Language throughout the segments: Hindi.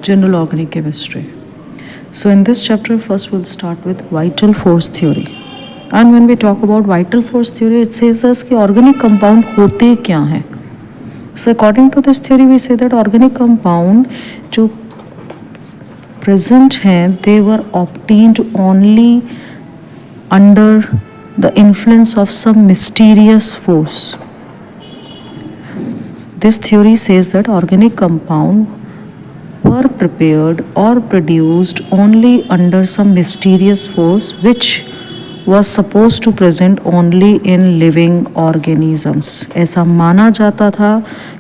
general organic chemistry. So in this chapter, first we'll start with vital force theory. And when we talk about vital force theory, it says that कि organic compound होते क्या हैं. So according to this theory, we say that organic compound जो present हैं, they were obtained only under the influence of some mysterious force. This theory says that organic compound were prepared or produced only under some mysterious force which was supposed to present only in living organisms. ऐसा माना जाता था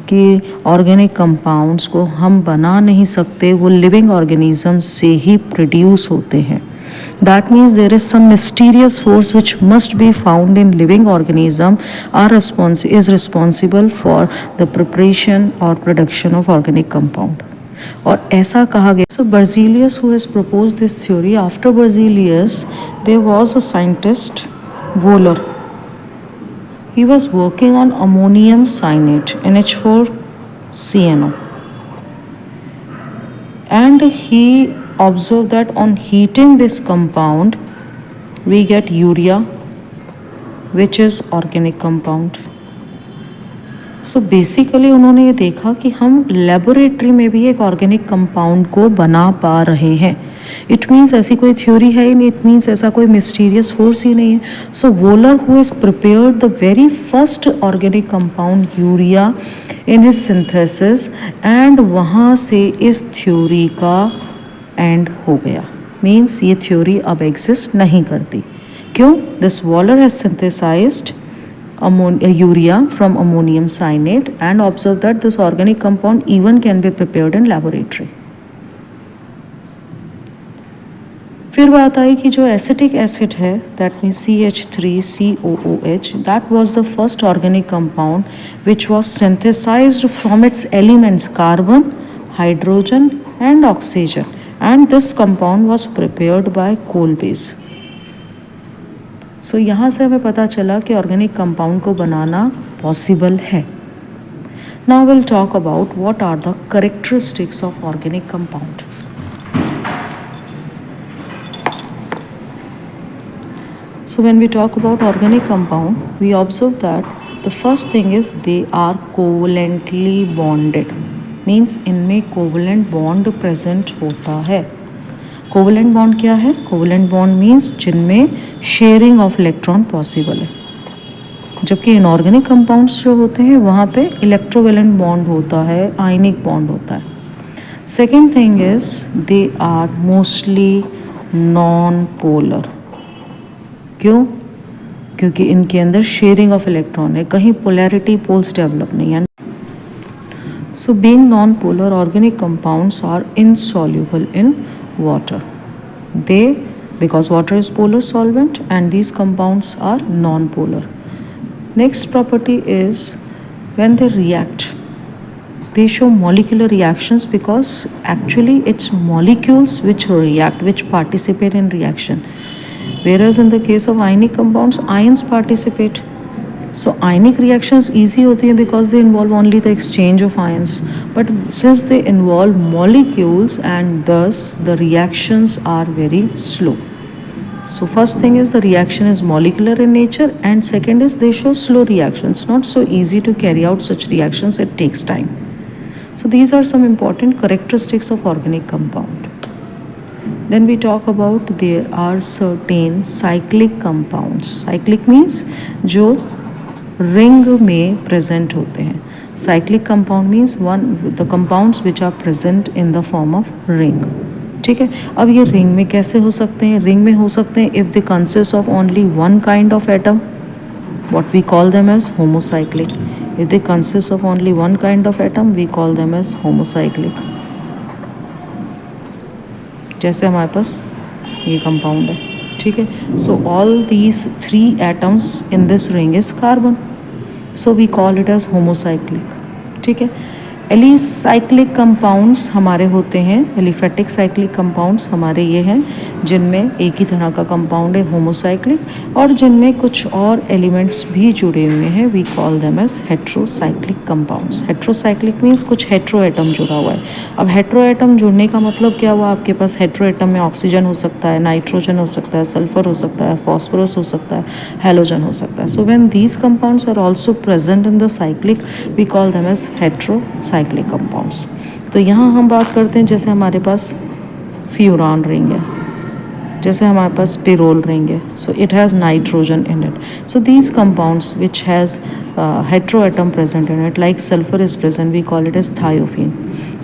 कि ऑर्गेनिक कंपाउंड्स को हम बना नहीं सकते, वो लिविंग ऑर्गेनिज्म से ही प्रोड्यूस होते हैं. That means there is some mysterious force which must be found in living organism is responsible for the preparation or production of organic compound. और ऐसा कहा गया. So Berzelius, who has proposed this theory, after Berzelius there was a scientist, Wohler. He was working on ammonium cyanide, NH4CnO, and he observed that on heating this compound we get urea, which is organic compound. So basically उन्होंने ये देखा कि हम लेबोरेटरी में भी एक ऑर्गेनिक कंपाउंड को बना पा रहे हैं. इट मीन्स ऐसी कोई थ्योरी है ही नहीं, इट मीन्स ऐसा कोई मिस्टीरियस फोर्स ही नहीं है. So Wohler, who is prepared the very first organic compound urea in his synthesis, and वहाँ से इस थ्योरी का एंड हो गया. मीन्स ये थ्योरी अब एग्जिस्ट नहीं करती. क्यों? This Wohler has synthesized urea from ammonium cyanide and observed that this organic compound even can be prepared in laboratory. फिर बात आई कि जो एसिटिक एसिड है, that means CH3COOH, that was the first organic compound which was synthesized from its elements carbon, hydrogen and oxygen, and this compound was prepared by coal base. So यहाँ से हमें पता चला कि ऑर्गेनिक कंपाउंड को बनाना पॉसिबल है. Now will talk about what are the characteristics of organic compound. So when we talk about organic compound, we observe that the first thing is they are covalently bonded. Means इनमें कोवलेंट बॉन्ड प्रेजेंट होता है. कोवलेंट बॉन्ड क्या है? कोवलेंट बॉन्ड मीन्स जिनमें शेयरिंग ऑफ इलेक्ट्रॉन पॉसिबल है, जबकि इनऑर्गेनिक कंपाउंड्स जो होते हैं वहाँ पे इलेक्ट्रोवेलेंट बॉन्ड होता है, आयनिक बॉन्ड होता है. Second thing is they are mostly non polar. क्यों? क्योंकि इनके अंदर शेयरिंग ऑफ इलेक्ट्रॉन है, कहीं पोलैरिटी पोल्स डेवलप नहीं है. So being non polar, organic compounds are insoluble in water. Because water is polar solvent and these compounds are non-polar. Next property is when they react, they show molecular reactions because actually it's molecules which react, which participate in reaction. Whereas in the case of ionic compounds, ions participate. So ionic reactions easy होती हैं because they involve only the exchange of ions. But since they involve molecules and thus the reactions are very slow. So first thing is the reaction is molecular in nature, and second is they show slow reactions. Not so easy to carry out such reactions, it takes time. So these are some important characteristics of organic compound. Then we talk about there are certain cyclic compounds. Cyclic means जो रिंग में प्रेजेंट होते हैं. Cyclic compound means the compounds which are present in the form of ring. ठीक है. अब ये रिंग में कैसे हो सकते हैं? रिंग में हो सकते हैं if they consist of only one kind of atom, what we call them as homocyclic. If they consist of only one kind of atom, we call them as homocyclic. जैसे हमारे पास ये कंपाउंड है. ठीक है. So all these 3 atoms in this ring is carbon, so we call it as homocyclic. ठीक है. एलिसाइक्लिक कंपाउंड्स हमारे होते हैं, एलिफेटिक साइक्लिक कंपाउंड्स हमारे ये हैं जिनमें एक ही तरह का कंपाउंड है होमोसाइक्लिक, और जिनमें कुछ और एलिमेंट्स भी जुड़े हुए हैं, we call them as heterocyclic compounds. Heterocyclic means कुछ हेट्रो एटम जुड़ा हुआ है। अब हेट्रो एटम जुड़ने का मतलब क्या हुआ, आपके पास हेट्रो एटम में ऑक्सीजन हो सकता है, नाइट्रोजन हो सकता है, सल्फर हो सकता है, फॉस्फोरस हो सकता है, हेलोजन हो सकता है। So when these compounds are also present in the cyclic we call them as heterocyclic compounds. तो यहाँ हम बात करते हैं जैसे हमारे पास फ्यूरान रिंग है, जैसे हमारे पास पिरोल रिंग है, so it has nitrogen in it. So these compounds which has hetero atom present in it, like sulfur is present, we call it as thiophene.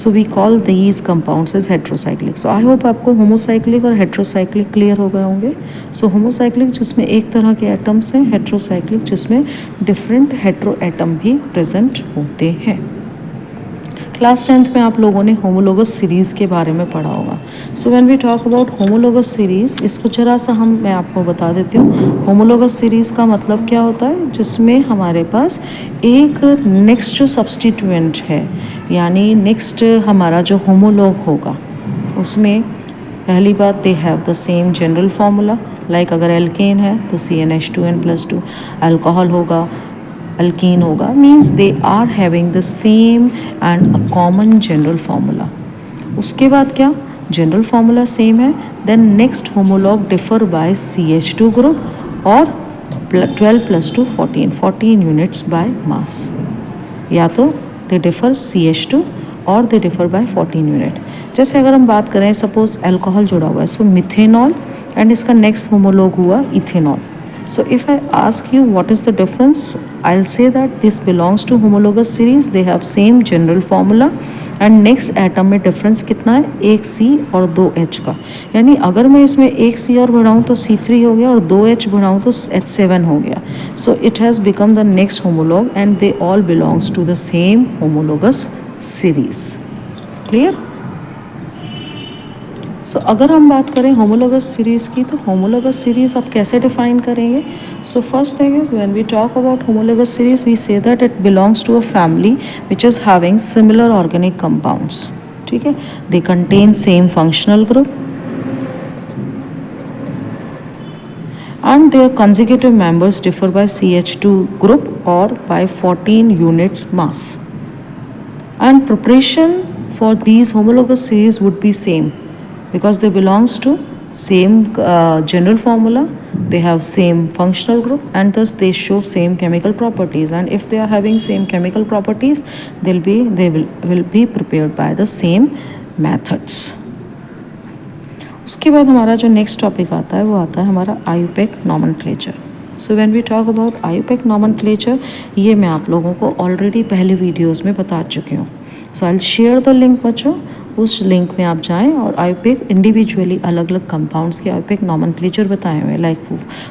So we call these compounds as heterocyclic. So I hope आपको homocyclic और heterocyclic clear हो गए होंगे. So homocyclic जिसमें एक तरह के atoms हैं, heterocyclic जिसमें different hetero atom भी present होते हैं। क्लास 10th में आप लोगों ने होमोलोगस सीरीज़ के बारे में पढ़ा होगा। So when we talk about homologous series, इसको जरा सा मैं आपको बता देती हूँ। होमोलोगस सीरीज़ का मतलब क्या होता है, जिसमें हमारे पास एक नेक्स्ट जो सब्स्टिट्यूएंट है, यानी नेक्स्ट हमारा जो होमोलोग होगा, उसमें पहली बात they have the same general formula. Like अगर एल्केन है तो CnH2n+2, अल्कोहल होगा, अल्कीन होगा, means they are having the same and a common general formula. उसके बाद क्या, जनरल फार्मूला सेम है, then next homolog differ by CH2 group और 12+2 14 यूनिट्स बाय मास, या तो दे डिफर CH2 और दे डिफर बाय 14 यूनिट। जैसे अगर हम बात करें, सपोज अल्कोहल जुड़ा हुआ है, सो मिथेनॉल एंड इसका नेक्स्ट होमोलॉग हुआ ethanol. So if I ask you what is the difference, I'll say that this belongs to homologous series. They have same general formula and next atom में difference कितना है, एक C और 2 H का। यानी अगर मैं इसमें एक C और बढ़ाऊँ तो C3 हो गया और 2 H बढ़ाऊँ तो H7 हो गया। So it has become the next homolog and they all belongs to the same homologous series. Clear? सो अगर हम बात करें होमोलोगस सीरीज़ की, तो होमोलोगस सीरीज़ आप कैसे डिफाइन करेंगे। So first thing is when we talk about homologous series we say that it belongs to a family which is having similar organic compounds. ठीक है, they contain same functional group and their consecutive members differ by CH2 group or by 14 units mass, and preparation for these homologous series would be same because they belongs to same general formula, they have same functional group and thus they show same chemical properties, and if they are having same chemical properties they will be prepared by the same methods. उसके बाद हमारा जो नेक्स्ट टॉपिक आता है वो आता है हमारा IUPAC nomenclature. So when we talk about IUPAC nomenclature, ये मैं आप लोगों को ऑलरेडी पहले वीडियोस में बता चुकी हूँ। So I will share the link बच्चों, उस लिंक में आप जाएं और आयुपेक इंडिविजुअली अलग अलग कंपाउंड्स के आयुपेक नॉमेनक्लेचर बताए हुए हैं, like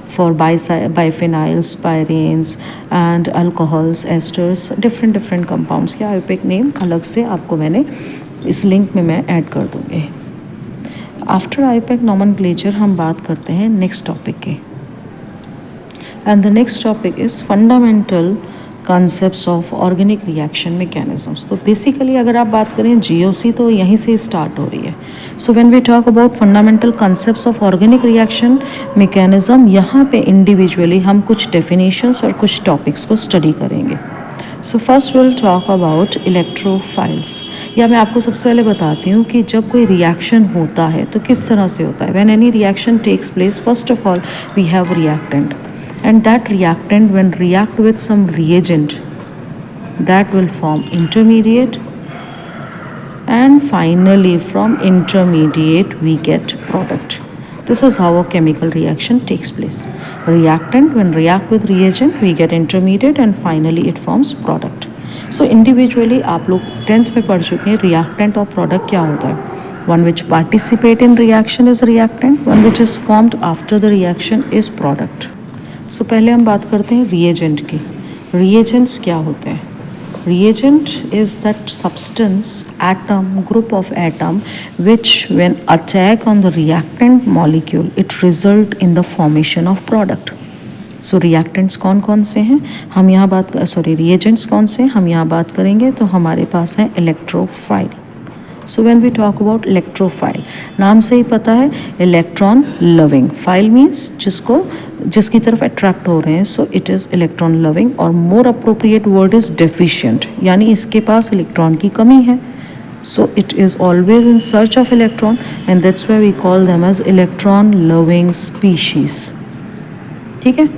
for biphenyls, pyrenes and alcohols, esters, different compounds के आयुपेक नेम अलग से आपको मैंने इस लिंक में मैं ऐड कर दूँगी। आफ्टर आयुपेक नॉमेनक्लेचर हम बात करते हैं नेक्स्ट टॉपिक के, and the next topic is fundamental concepts of organic reaction mechanisms. तो बेसिकली अगर आप बात करें GOC तो यहीं से स्टार्ट हो रही है। So when we talk about fundamental concepts of organic reaction mechanism, यहाँ पे इंडिविजुअली हम कुछ डेफिनेशंस और कुछ टॉपिक्स को स्टडी करेंगे। So first will talk about electrophiles. या मैं आपको सबसे पहले बताती हूँ कि जब कोई रिएक्शन होता है तो किस तरह से होता है। When any reaction takes place, first of all we have reactant, and that reactant when react with some reagent that will form intermediate, and finally from intermediate we get product. This is how a chemical reaction takes place. Reactant when react with reagent we get intermediate and finally it forms product. So individually आप लोग 10th में पढ़ चुके हैं reactant और product क्या होता है। One which participate in reaction is reactant, one which is formed after the reaction is product. सो पहले हम बात करते हैं रिएजेंट की। रिएजेंट्स क्या होते हैं। Reagent is that substance, atom, group of atom which when attack on the reactant molecule it result in the formation of product. So reactants कौन कौन से हैं हम यहाँ बात रिएजेंट्स कौन से हैं हम यहाँ बात करेंगे, तो हमारे पास है electrophile. So when we talk about electrophile, नाम से ही पता है इलेक्ट्रॉन लविंग. फाइल मीन्स जिसकी तरफ अट्रैक्ट हो रहे हैं. So it is electron loving, और more appropriate word is deficient, यानी इसके पास इलेक्ट्रॉन की कमी है. So it is always in search of electron, and that's why we call them as electron loving species. ठीक है.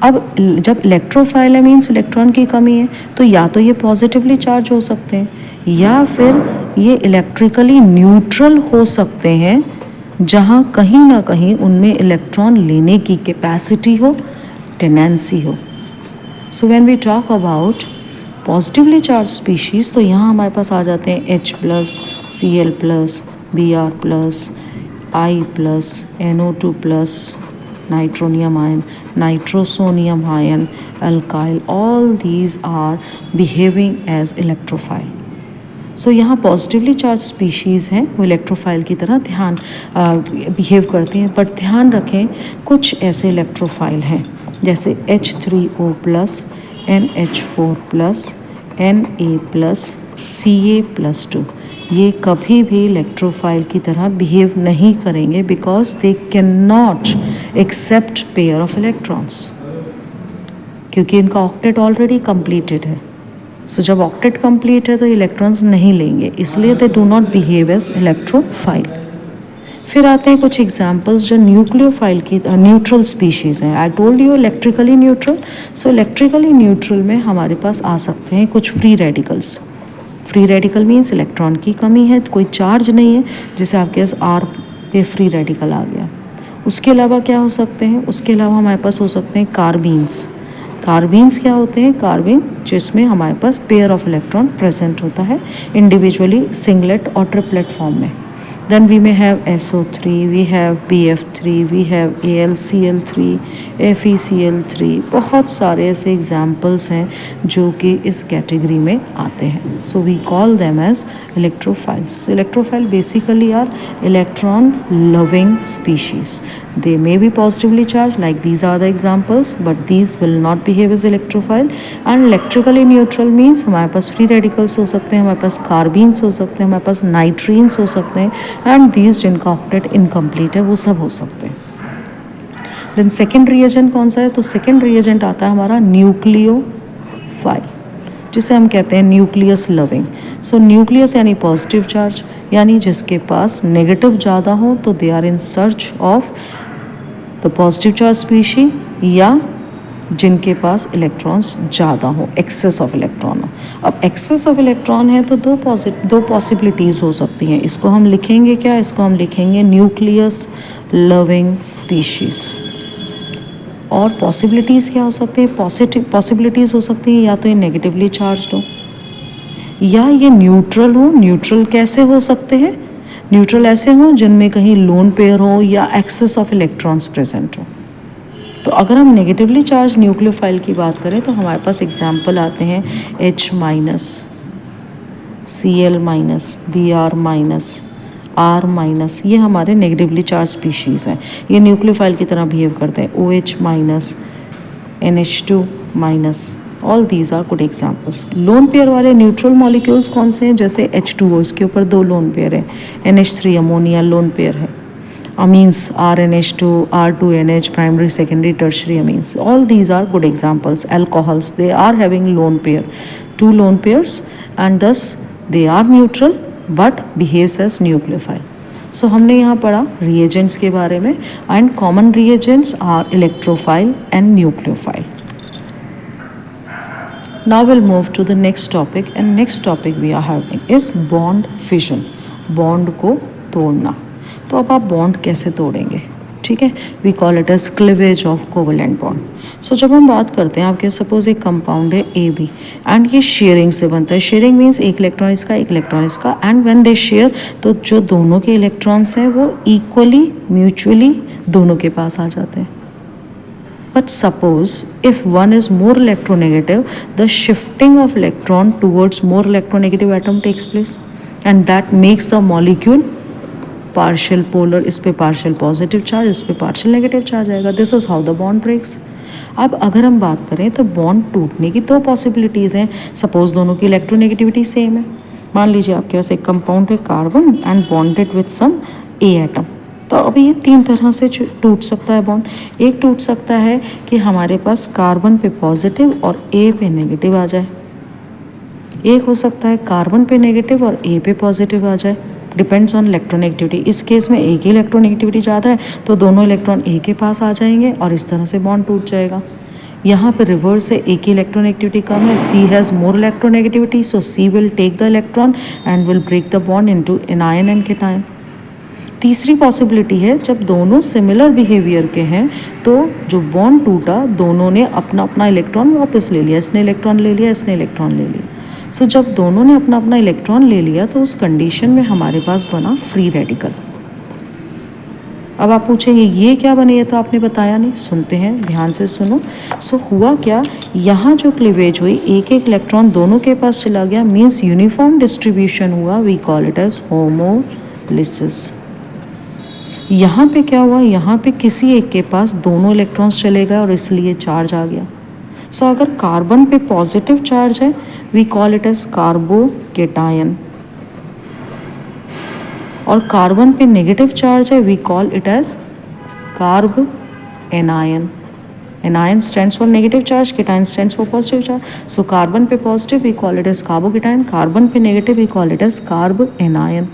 अब जब इलेक्ट्रोफाइल है मीन्स इलेक्ट्रॉन की कमी है, तो या तो ये पॉजिटिवली चार्ज हो सकते हैं या फिर ये इलेक्ट्रिकली न्यूट्रल हो सकते हैं, जहाँ कहीं ना कहीं उनमें इलेक्ट्रॉन लेने की कैपेसिटी हो, टेंडेंसी हो. So when we talk about positively charge species, तो यहाँ हमारे पास आ जाते हैं H+, Cl+, Br+, I+, NO2+, nitronium ion, nitrosonium ion, alkyl, all these are behaving as electrophile. सो यहाँ पॉजिटिवली चार्ज स्पीशीज़ हैं वो इलेक्ट्रोफाइल की तरह बिहेव करती हैं, बट ध्यान रखें कुछ ऐसे इलेक्ट्रोफाइल हैं जैसे H3O+, NH4+, Na+, Ca+2. ये कभी भी इलेक्ट्रोफाइल की तरह बिहेव नहीं करेंगे because they can not accept pair of electrons, क्योंकि इनका ऑक्टेट ऑलरेडी कंप्लीटेड है. सो जब ऑक्टेट कंप्लीट है तो इलेक्ट्रॉन्स नहीं लेंगे, इसलिए they do not behave as electrophile. फिर आते हैं कुछ एग्जांपल्स जो न्यूक्लियोफाइल की न्यूट्रल स्पीशीज़ हैं. आई told you electrically neutral. So electrically neutral में हमारे पास आ सकते हैं कुछ free radicals. Free radical means electron की कमी है, कोई चार्ज नहीं है, जैसे आपके पास आर पे फ्री रेडिकल आ गया. उसके अलावा क्या हो सकते हैं, उसके अलावा हमारे पास हो सकते हैं कार्बीन्स. कार्बीन्स क्या होते हैं, कार्बीन जिसमें हमारे पास पेयर ऑफ इलेक्ट्रॉन प्रेजेंट होता है इंडिविजुअली, सिंगलेट और ट्रिपलेट फॉर्म में. Then we may have SO3, we have BF3, we have AlCl3, FeCl3. बहुत सारे ऐसे एग्जाम्पल्स हैं जो कि इस कैटेगरी में आते हैं. So we call them as electrophiles. Electrophile basically are electron loving species. They may be positively charged, like these are the examples, but these will not behave as electrophile. And electrically neutral means हमारे पास free radicals हो सकते हैं, हमारे पास कार्बीन्स हो सकते हैं, हमारे पास नाइट्रीन्स हो सकते हैं, and these जिनका ऑक्टेट इनकम्प्लीट है वो सब हो सकते हैं. देन सेकेंड रिएजेंट कौन सा है, तो सेकेंड रिएजेंट आता है हमारा न्यूक्लियोफाइल, जिसे हम कहते हैं न्यूक्लियस लविंग. सो न्यूक्लियस यानी पॉजिटिव चार्ज, यानी जिसके पास नेगेटिव ज़्यादा हो तो they are in search of the positive charge species, या जिनके पास इलेक्ट्रॉन्स ज़्यादा हो, एक्सेस ऑफ इलेक्ट्रॉन हो. अब एक्सेस ऑफ इलेक्ट्रॉन है तो दो पॉसिबिलिटीज़ हो सकती हैं. इसको हम लिखेंगे क्या, इसको हम लिखेंगे न्यूक्लियस लविंग स्पीशीज़. और पॉसिबिलिटीज़ क्या हो सकती है, पॉसिबिलिटीज़ हो सकती हैं या तो ये नेगेटिवली चार्ज हो या ये न्यूट्रल हो. न्यूट्रल कैसे हो सकते हैं, न्यूट्रल ऐसे हो जिनमें कहीं लोन पेयर हो या एक्सेस ऑफ इलेक्ट्रॉन्स प्रेजेंट हो. तो अगर हम नेगेटिवली चार्ज न्यूक्लियोफाइल की बात करें तो हमारे पास एग्जाम्पल आते हैं H-, Cl-, Br-, R-, ये हमारे नेगेटिवली चार्ज स्पीशीज़ हैं. ये न्यूक्लियोफाइल की तरह बिहेव करते हैं. OH-, NH2-, all these are good examples. Lone pair वाले न्यूट्रल मॉलिक्यूल्स कौन से हैं, जैसे H2O, इसके ऊपर 2 लोन पेयर है. NH3 अमोनिया लोन पेयर है. amines RNH2, R2NH, primary, secondary, tertiary amines. All these are good examples. Alcohols, they are having lone pair, 2 lone pairs, and thus they are neutral but behaves as nucleophile. So हमने यहाँ पढ़ा reagents के बारे में, and common reagents are electrophile and nucleophile. Now we'll move to the next topic, and next topic we are having is bond fission. Bond को तोड़ना. तो अब आप बॉन्ड कैसे तोड़ेंगे, ठीक है. We call it as cleavage of covalent bond. So जब हम बात करते हैं, आपके सपोज एक कंपाउंड है AB एंड ये शेयरिंग से बनता है. शेयरिंग मीन्स एक इलेक्ट्रॉन इसका, एक इलेक्ट्रॉन इसका, एंड व्हेन दे शेयर तो जो दोनों के इलेक्ट्रॉन्स हैं वो इक्वली म्यूचुअली दोनों के पास आ जाते हैं. But suppose if one is more electronegative, the shifting of electron towards more electronegative atom takes place, and that makes the molecule partial polar. इस पे partial positive charge, इस पे partial negative charge आएगा. This is how the bond breaks. अब अगर हम बात करें तो बॉन्ड टूटने की दो पॉसिबिलिटीज़ हैं। सपोज दोनों की इलेक्ट्रोनेगेटिविटी सेम है। मान लीजिए आपके पास एक कंपाउंड है carbon and bonded with some a atom, तो अभी ये तीन तरह से टूट सकता है बॉन्ड। एक टूट सकता है कि हमारे पास कार्बन पे पॉजिटिव और ए पे नेगेटिव आ जाए। एक हो सकता है कार्बन पे नेगेटिव और ए पे पॉजिटिव आ जाए, डिपेंड्स ऑन इलेक्ट्रोनेगेटिविटी। इस केस में ए की इलेक्ट्रोनेगेटिविटी ज़्यादा है तो दोनों इलेक्ट्रॉन ए के पास आ जाएंगे और इस तरह से बॉन्ड टूट जाएगा। यहाँ पे रिवर्स है, ए की इलेक्ट्रोनेगेटिविटी कम है, C has more electronegativity, so C will take the electron and will break the bond into anion and cation. तीसरी पॉसिबिलिटी है जब दोनों सिमिलर बिहेवियर के हैं तो जो बॉन्ड टूटा दोनों ने अपना अपना इलेक्ट्रॉन वापस ले लिया, इसने इलेक्ट्रॉन ले लिया, इसने इलेक्ट्रॉन ले लिया। सो जब दोनों ने अपना अपना इलेक्ट्रॉन ले लिया तो उस कंडीशन में हमारे पास बना फ्री रेडिकल। अब आप पूछेंगे ये क्या बने, ये तो आपने बताया नहीं। सुनते हैं, ध्यान से सुनो। सो हुआ क्या, यहाँ जो क्लीवेज हुई एक एक इलेक्ट्रॉन दोनों के पास चला गया, मीन्स यूनिफॉर्म डिस्ट्रीब्यूशन हुआ, we call it as homolysis. यहाँ पे क्या हुआ, यहाँ पे किसी एक के पास दोनों इलेक्ट्रॉन्स चले गए और इसलिए चार्ज आ गया। सो अगर कार्बन पे पॉजिटिव चार्ज है we call it as carbocation, और कार्बन पे नेगेटिव चार्ज है we call it as carbanion. Anion stands for negative charge, cation stands for positive charge. So carbon पे positive we call it as carbocation, carbon पे negative we call it as carbanion.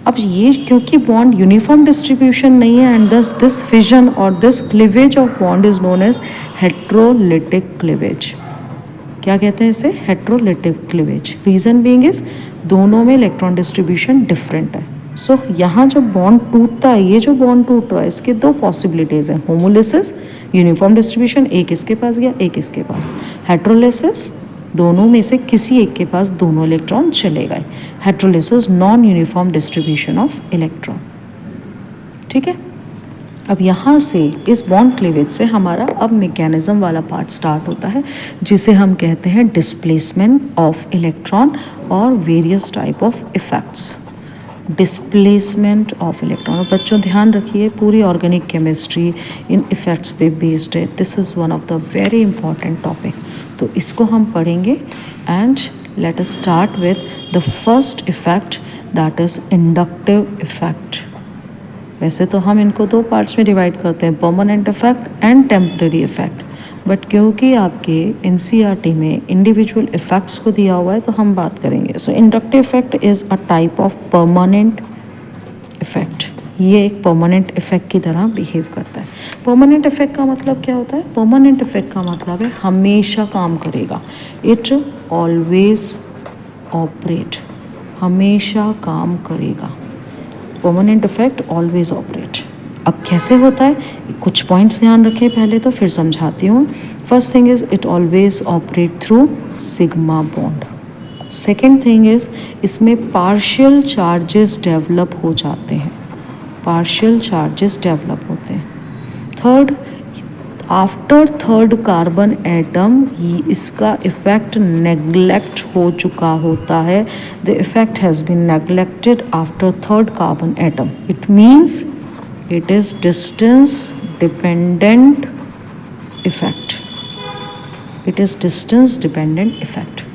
अब ये क्योंकि बॉन्ड यूनिफॉर्म डिस्ट्रीब्यूशन नहीं है एंड दस दिस फिजन और this cleavage of bond is known as heterolytic cleavage. क्या कहते हैं इसे, heterolytic cleavage. Reason being is दोनों में इलेक्ट्रॉन डिस्ट्रीब्यूशन डिफरेंट है। सो यहाँ जो बॉन्ड टूटता है, ये जो बॉन्ड टूट रहा है इसके दो पॉसिबिलिटीज़ हैं, होमोलिसिस यूनिफॉर्म डिस्ट्रीब्यूशन, एक इसके पास गया एक इसके पास, हेट्रोलिसिस दोनों में से किसी एक के पास दोनों इलेक्ट्रॉन चले गए। Heterolysis non uniform distribution of electron. ठीक है, अब यहाँ से इस बॉन्ड क्लीवेज से हमारा अब मैकेनिज्म वाला पार्ट स्टार्ट होता है जिसे हम कहते हैं डिस्प्लेसमेंट ऑफ इलेक्ट्रॉन और various type of effects. Displacement of electron, और बच्चों ध्यान रखिए पूरी ऑर्गेनिक केमिस्ट्री इन इफेक्ट्स पे बेस्ड है। This is one of the very important topic, तो इसको हम पढ़ेंगे। And let us start with the first effect that is inductive effect. वैसे तो हम इनको दो पार्ट्स में डिवाइड करते हैं, permanent effect and temporary effect, but क्योंकि आपके एनसीईआरटी में इंडिविजुअल इफेक्ट्स को दिया हुआ है तो हम बात करेंगे। So inductive effect is a type of permanent effect. ये एक परमानेंट इफेक्ट की तरह बिहेव करता है। परमानेंट इफेक्ट का मतलब क्या होता है, परमानेंट इफेक्ट का मतलब है हमेशा काम करेगा, इट ऑलवेज ऑपरेट, हमेशा काम करेगा। Permanent effect always operate. अब कैसे होता है, कुछ पॉइंट्स ध्यान रखें पहले तो, फिर समझाती हूँ। First thing is it always operate through sigma bond. Second thing is इसमें पार्शियल चार्जेस डेवलप हो जाते हैं, पार्शियल चार्जेस डेवलप होते हैं। Third, after third carbon atom इसका इफेक्ट नेग्लेक्ट हो चुका होता है। The effect has been neglected after third carbon atom. It means it is distance dependent effect, it is distance dependent effect.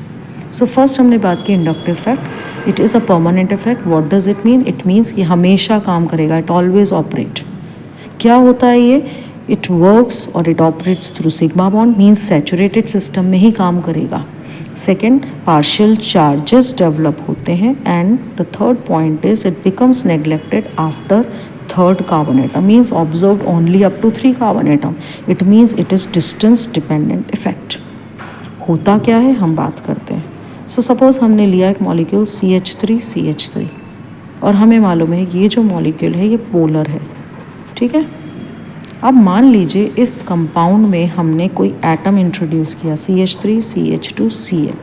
So first हमने बात की inductive effect, it is a permanent effect. What does it mean, it means कि हमेशा काम करेगा, इट ऑलवेज ऑपरेट। क्या होता है ये, इट वर्क्स और it operates through sigma bond, means saturated system में ही काम करेगा। सेकेंड, पार्शियल चार्जेस डेवलप होते हैं। And the third point is it becomes neglected after third carbon atom, means observed only up to 3 carbon atom. It means it is distance dependent effect. होता क्या है हम बात करते हैं। सो सपोज हमने लिया एक मॉलिक्यूल CH3 और हमें मालूम है ये जो मॉलिक्यूल है ये पोलर है, ठीक है। अब मान लीजिए इस कंपाउंड में हमने कोई एटम इंट्रोड्यूस किया CH3 CH2 Cl।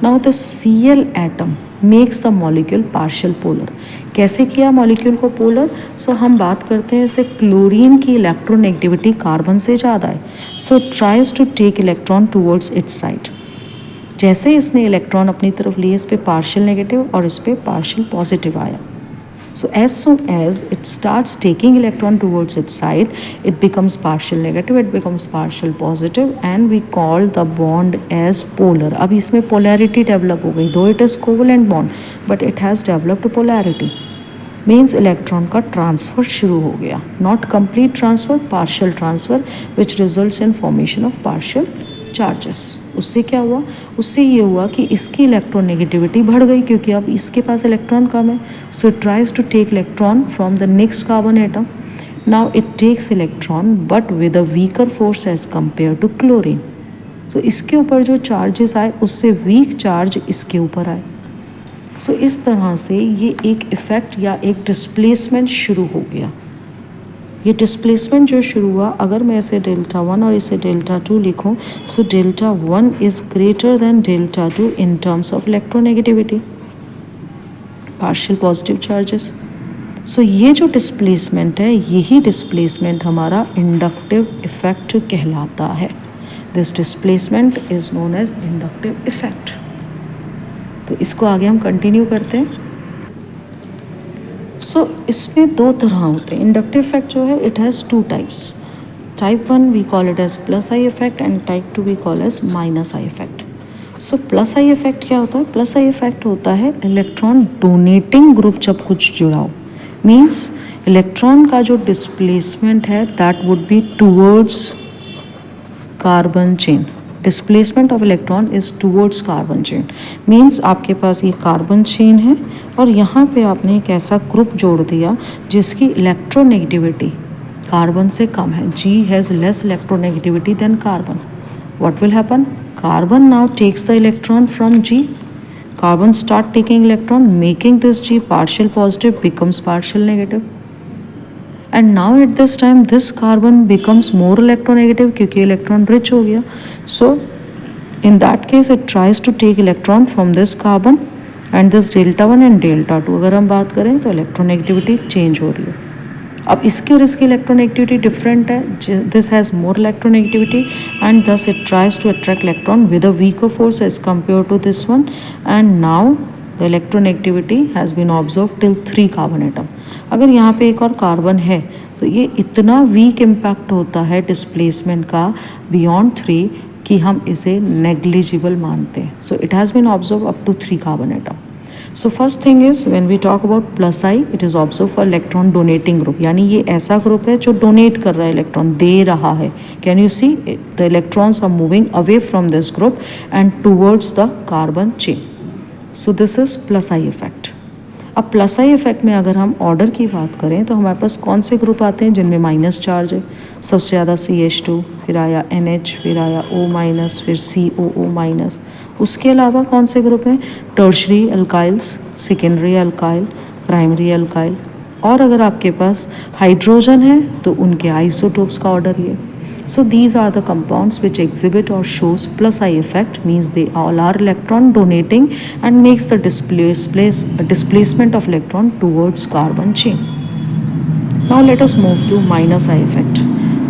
Now the Cl atom makes the molecule partial polar. कैसे किया मॉलिक्यूल को पोलर, सो हम बात करते हैं जैसे क्लोरीन की इलेक्ट्रोनेगेटिविटी कार्बन से ज़्यादा है, so tries to take electron towards its side. जैसे इसने इलेक्ट्रॉन अपनी तरफ लिए इस पर पार्शियल नेगेटिव और इस पर पार्शियल पॉजिटिव आया। So as soon as it starts taking electron towards its side, it becomes partial negative, it becomes partial positive, and we call the bond as polar. अब इसमें polarity develop हो गई, though it is covalent bond, but it has developed polarity. Means electron का ट्रांसफ़र शुरू हो गया, not complete transfer, partial transfer, which results in formation of partial charges. उससे क्या हुआ, उससे ये हुआ कि इसकी इलेक्ट्रोनेगेटिविटी बढ़ गई क्योंकि अब इसके पास इलेक्ट्रॉन कम है. So it tries to take electron from the next carbon atom. Now it takes electron but with a weaker force as compare to chlorine. तो इसके ऊपर जो चार्जेस आए उससे वीक चार्ज इसके ऊपर आए. सो इस तरह से ये एक इफ़ेक्ट या एक डिस्प्लेसमेंट शुरू हो गया. ये डिस्प्लेसमेंट जो शुरू हुआ, अगर मैं इसे डेल्टा 1 और इसे डेल्टा 2 लिखूं, so delta 1 is greater than delta 2 in terms of electronegativity, partial positive charges. So ये जो डिस्प्लेसमेंट है, यही डिस्प्लेसमेंट हमारा इंडक्टिव इफ़ेक्ट कहलाता है. This displacement is known as inductive effect. तो इसको आगे हम कंटिन्यू करते हैं. सो इसमें दो तरह होते हैं. इंडक्टिव इफेक्ट जो है, it has two types. Type 1 we call it as plus I effect and type 2 we call as minus I effect. So plus I effect क्या होता है? प्लस आई इफेक्ट होता है इलेक्ट्रॉन डोनेटिंग ग्रुप जब कुछ जुड़ा हो, मीन्स इलेक्ट्रॉन का जो डिस्प्लेसमेंट है that would be towards carbon chain. Displacement of electron is towards carbon chain, means आपके पास ये कार्बन चेन है और यहाँ पे आपने एक ऐसा ग्रुप जोड़ दिया जिसकी इलेक्ट्रोनेगेटिविटी कार्बन से कम है. G has less electronegativity than carbon. What will happen? Carbon now takes the electron from G. Carbon start taking electron, making this G partial positive becomes partial negative. And now at this time this carbon becomes more electronegative क्योंकि इलेक्ट्रॉन रिच हो गया. So in that case it tries to take electron from this carbon and this delta 1 and delta 2. अगर हम बात करें तो इलेक्ट्रोनेगेटिविटी चेंज हो रही है. अब इसकी और इसकी इलेक्ट्रोनेगेटिविटी डिफरेंट है. This has more electronegativity and thus it tries to attract electron with a weaker force as compare to this one. And now the electronegativity has been observe till 3 carbon atom. अगर यहाँ पे एक और कार्बन है तो ये इतना वीक इम्पैक्ट होता है डिस्प्लेसमेंट का बियॉन्ड 3 कि हम इसे नेग्लिजिबल मानते हैं. So it has been observe up to 3 carbon atom. So first thing is when we talk about plus I, it is observe for electron donating group, यानी ये ऐसा ग्रुप है जो डोनेट कर रहा है, इलेक्ट्रॉन दे रहा है. Can you see the electrons are moving away from this group and towards the carbon chain. So this is plus I effect. अब प्लस आई इफेक्ट में अगर हम ऑर्डर की बात करें तो हमारे पास कौन से ग्रुप आते हैं जिनमें माइनस चार्ज है? सबसे ज़्यादा CH2, फिर आया NH, फिर आया O माइनस, फिर COO माइनस. उसके अलावा कौन से ग्रुप हैं? Tertiary alkyls, secondary alkyl, primary alkyl. और अगर आपके पास हाइड्रोजन है तो उनके आइसोटोप्स का ऑर्डर ये. So these are the compounds which exhibit or shows plus I effect, means they all are electron donating and makes the displacement of electron towards carbon chain. Now let us move to minus I effect.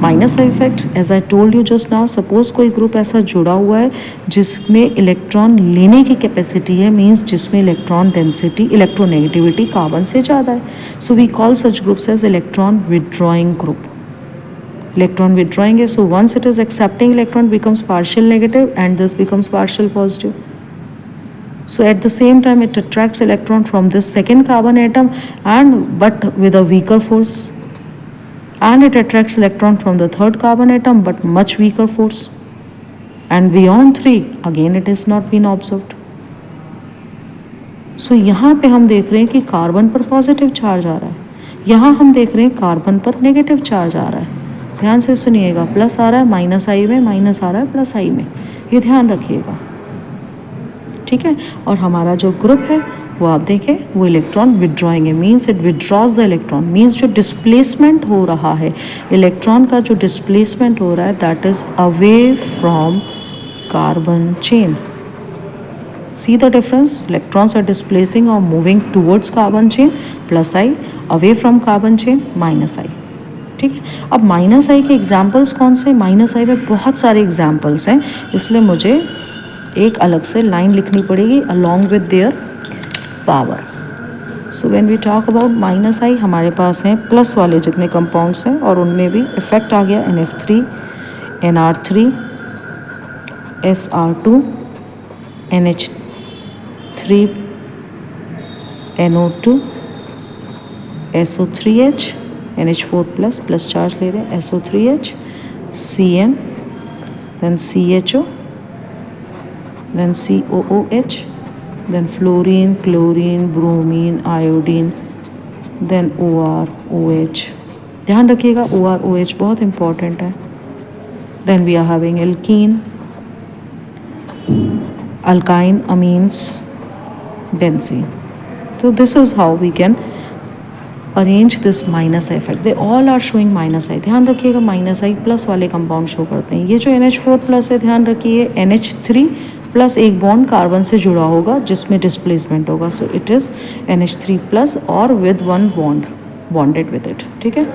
Minus I effect, as I told you just now, suppose कोई ग्रुप ऐसा जुड़ा हुआ है जिसमें इलेक्ट्रॉन लेने की कैपेसिटी है, मीन्स जिसमें इलेक्ट्रॉन डेंसिटी, इलेक्ट्रोनेगेटिविटी कार्बन से ज़्यादा है. So we call such groups as electron withdrawing group. Electron withdrawing है, so once it is accepting electron becomes partial negative and this becomes partial positive. So at the same time it attracts electron from this second carbon atom and but with a weaker force, and it attracts electron from the third carbon atom but much weaker force, and beyond 3 again it is not been observed. So यहाँ पे हम देख रहे हैं कि कार्बन पर पॉजिटिव चार्ज आ रहा है, यहाँ हम देख रहे हैं कार्बन पर नेगेटिव चार्ज आ रहा है. ध्यान से सुनिएगा, प्लस आ रहा है माइनस आई में, माइनस आ रहा है प्लस आई में, ये ध्यान रखिएगा. ठीक है. और हमारा जो ग्रुप है वो आप देखें, वो इलेक्ट्रॉन विड्रॉइंग है, means it withdraws the electron, means जो डिस्प्लेसमेंट हो रहा है, इलेक्ट्रॉन का जो डिस्प्लेसमेंट हो रहा है that is away from carbon chain. See the difference? Electrons are displacing or moving towards carbon chain, plus I, away from carbon chain, minus I. ठीक है. अब माइनस आई के एग्जाम्पल्स कौन से? माइनस आई में बहुत सारे एग्जाम्पल्स हैं, इसलिए मुझे एक अलग से लाइन लिखनी पड़ेगी along with their power. So when we talk about minus I, हमारे पास हैं प्लस वाले जितने कंपाउंड्स हैं और उनमें भी इफेक्ट आ गया NF3, NR3, SR2, NH3, NO2, SO3H, NH4 plus charge ले रहे हैं, SO3H, CN, then CHO, then COOH, then fluorine, chlorine, bromine, iodine, then OR, OH. ध्यान रखिएगा OR, OH बहुत इंपॉर्टेंट है. Then we are having alkene, alkyne amines, benzene. So this is how we can arrange this minus I effect. They all are showing minus I. ध्यान रखिएगा माइनस आई प्लस वाले कंपाउंड शो करते हैं. ये जो NH4 प्लस है, ध्यान रखिए NH3 प्लस एक बॉन्ड कार्बन से जुड़ा होगा जिसमें डिस्प्लेसमेंट होगा. So it is NH3 plus और with one bond bonded with it. ठीक है.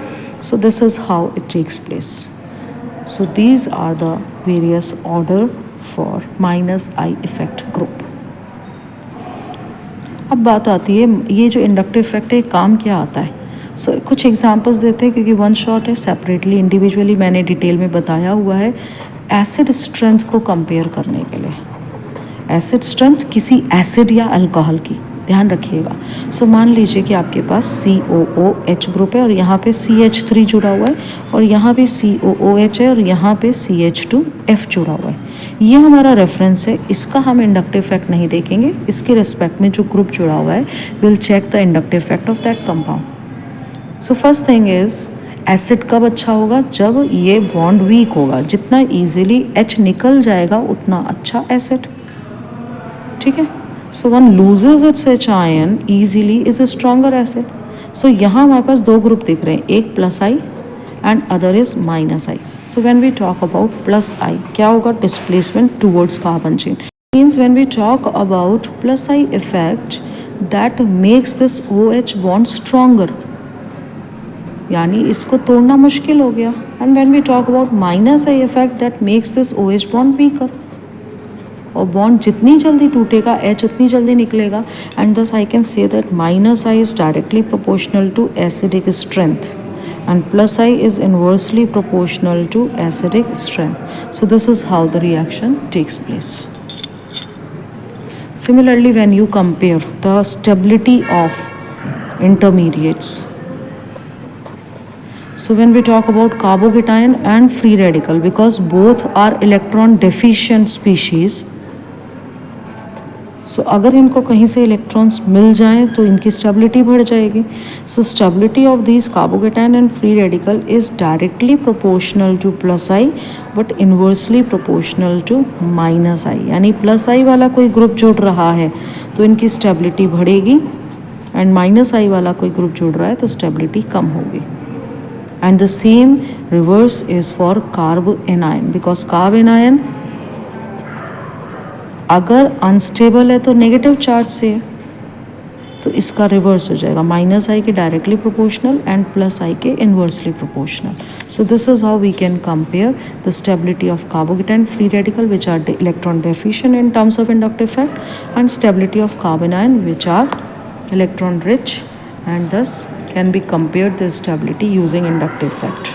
So this is how it takes place. So these are the various order for minus I effect group. अब बात आती है ये जो इंडक्टिव इफेक्ट है काम क्या आता है. सो कुछ एग्जांपल्स देते हैं क्योंकि वन शॉट है. सेपरेटली इंडिविजुअली मैंने डिटेल में बताया हुआ है एसिड स्ट्रेंथ को कंपेयर करने के लिए. एसिड स्ट्रेंथ किसी एसिड या अल्कोहल की, ध्यान रखिएगा. सो मान लीजिए कि आपके पास COOH ग्रुप है और यहाँ पे CH3 जुड़ा हुआ है और यहाँ पे COOH है और यहाँ पे CH2F जुड़ा हुआ है. ये हमारा रेफरेंस है. इसका हम इंडक्टिव इफेक्ट नहीं देखेंगे. इसके रिस्पेक्ट में जो ग्रुप जुड़ा हुआ है will check the inductive effect of that compound. So first thing is acid कब अच्छा होगा, जब ये बॉन्ड वीक होगा. जितना ईजिली H निकल जाएगा उतना अच्छा एसिड. ठीक है. So one loses its H ion easily is a stronger acid. सो यहाँ हमारे पास दो ग्रुप दिख रहे हैं, एक plus I and other is minus I. So when we talk about plus I क्या होगा, displacement towards carbon chain. Means when we talk about plus I effect that makes this OH bond stronger, यानी इसको तोड़ना मुश्किल हो गया. And when we talk about minus I effect that makes this OH bond weaker. और बॉन्ड जितनी जल्दी टूटेगा H उतनी जल्दी निकलेगा. And thus I can say that minus I is directly proportional to acidic strength and plus I is inversely proportional to acidic strength. So this is how the reaction takes place. Similarly, when you compare the stability of intermediates, so when we talk about carbocation and free radical, because both are electron deficient species, सो अगर इनको कहीं से इलेक्ट्रॉन्स मिल जाएं तो इनकी स्टेबिलिटी बढ़ जाएगी. So stability of this carbocation and free radical is directly proportional to plus I but inversely proportional to minus I. यानी प्लस आई वाला कोई ग्रुप जुड़ रहा है तो इनकी स्टेबिलिटी बढ़ेगी एंड माइनस आई वाला कोई ग्रुप जुड़ रहा है तो स्टेबिलिटी कम होगी. And the same reverse is for carb anion, because carb anion अगर अनस्टेबल है तो नेगेटिव चार्ज से है तो इसका रिवर्स हो जाएगा, माइनस आई के directly proportional and plus I के inversely proportional. So this is how we can compare the stability of carbocation free radical which are electron deficient in terms of inductive effect and stability of carbanion which are electron rich and thus can be compared the stability using inductive effect.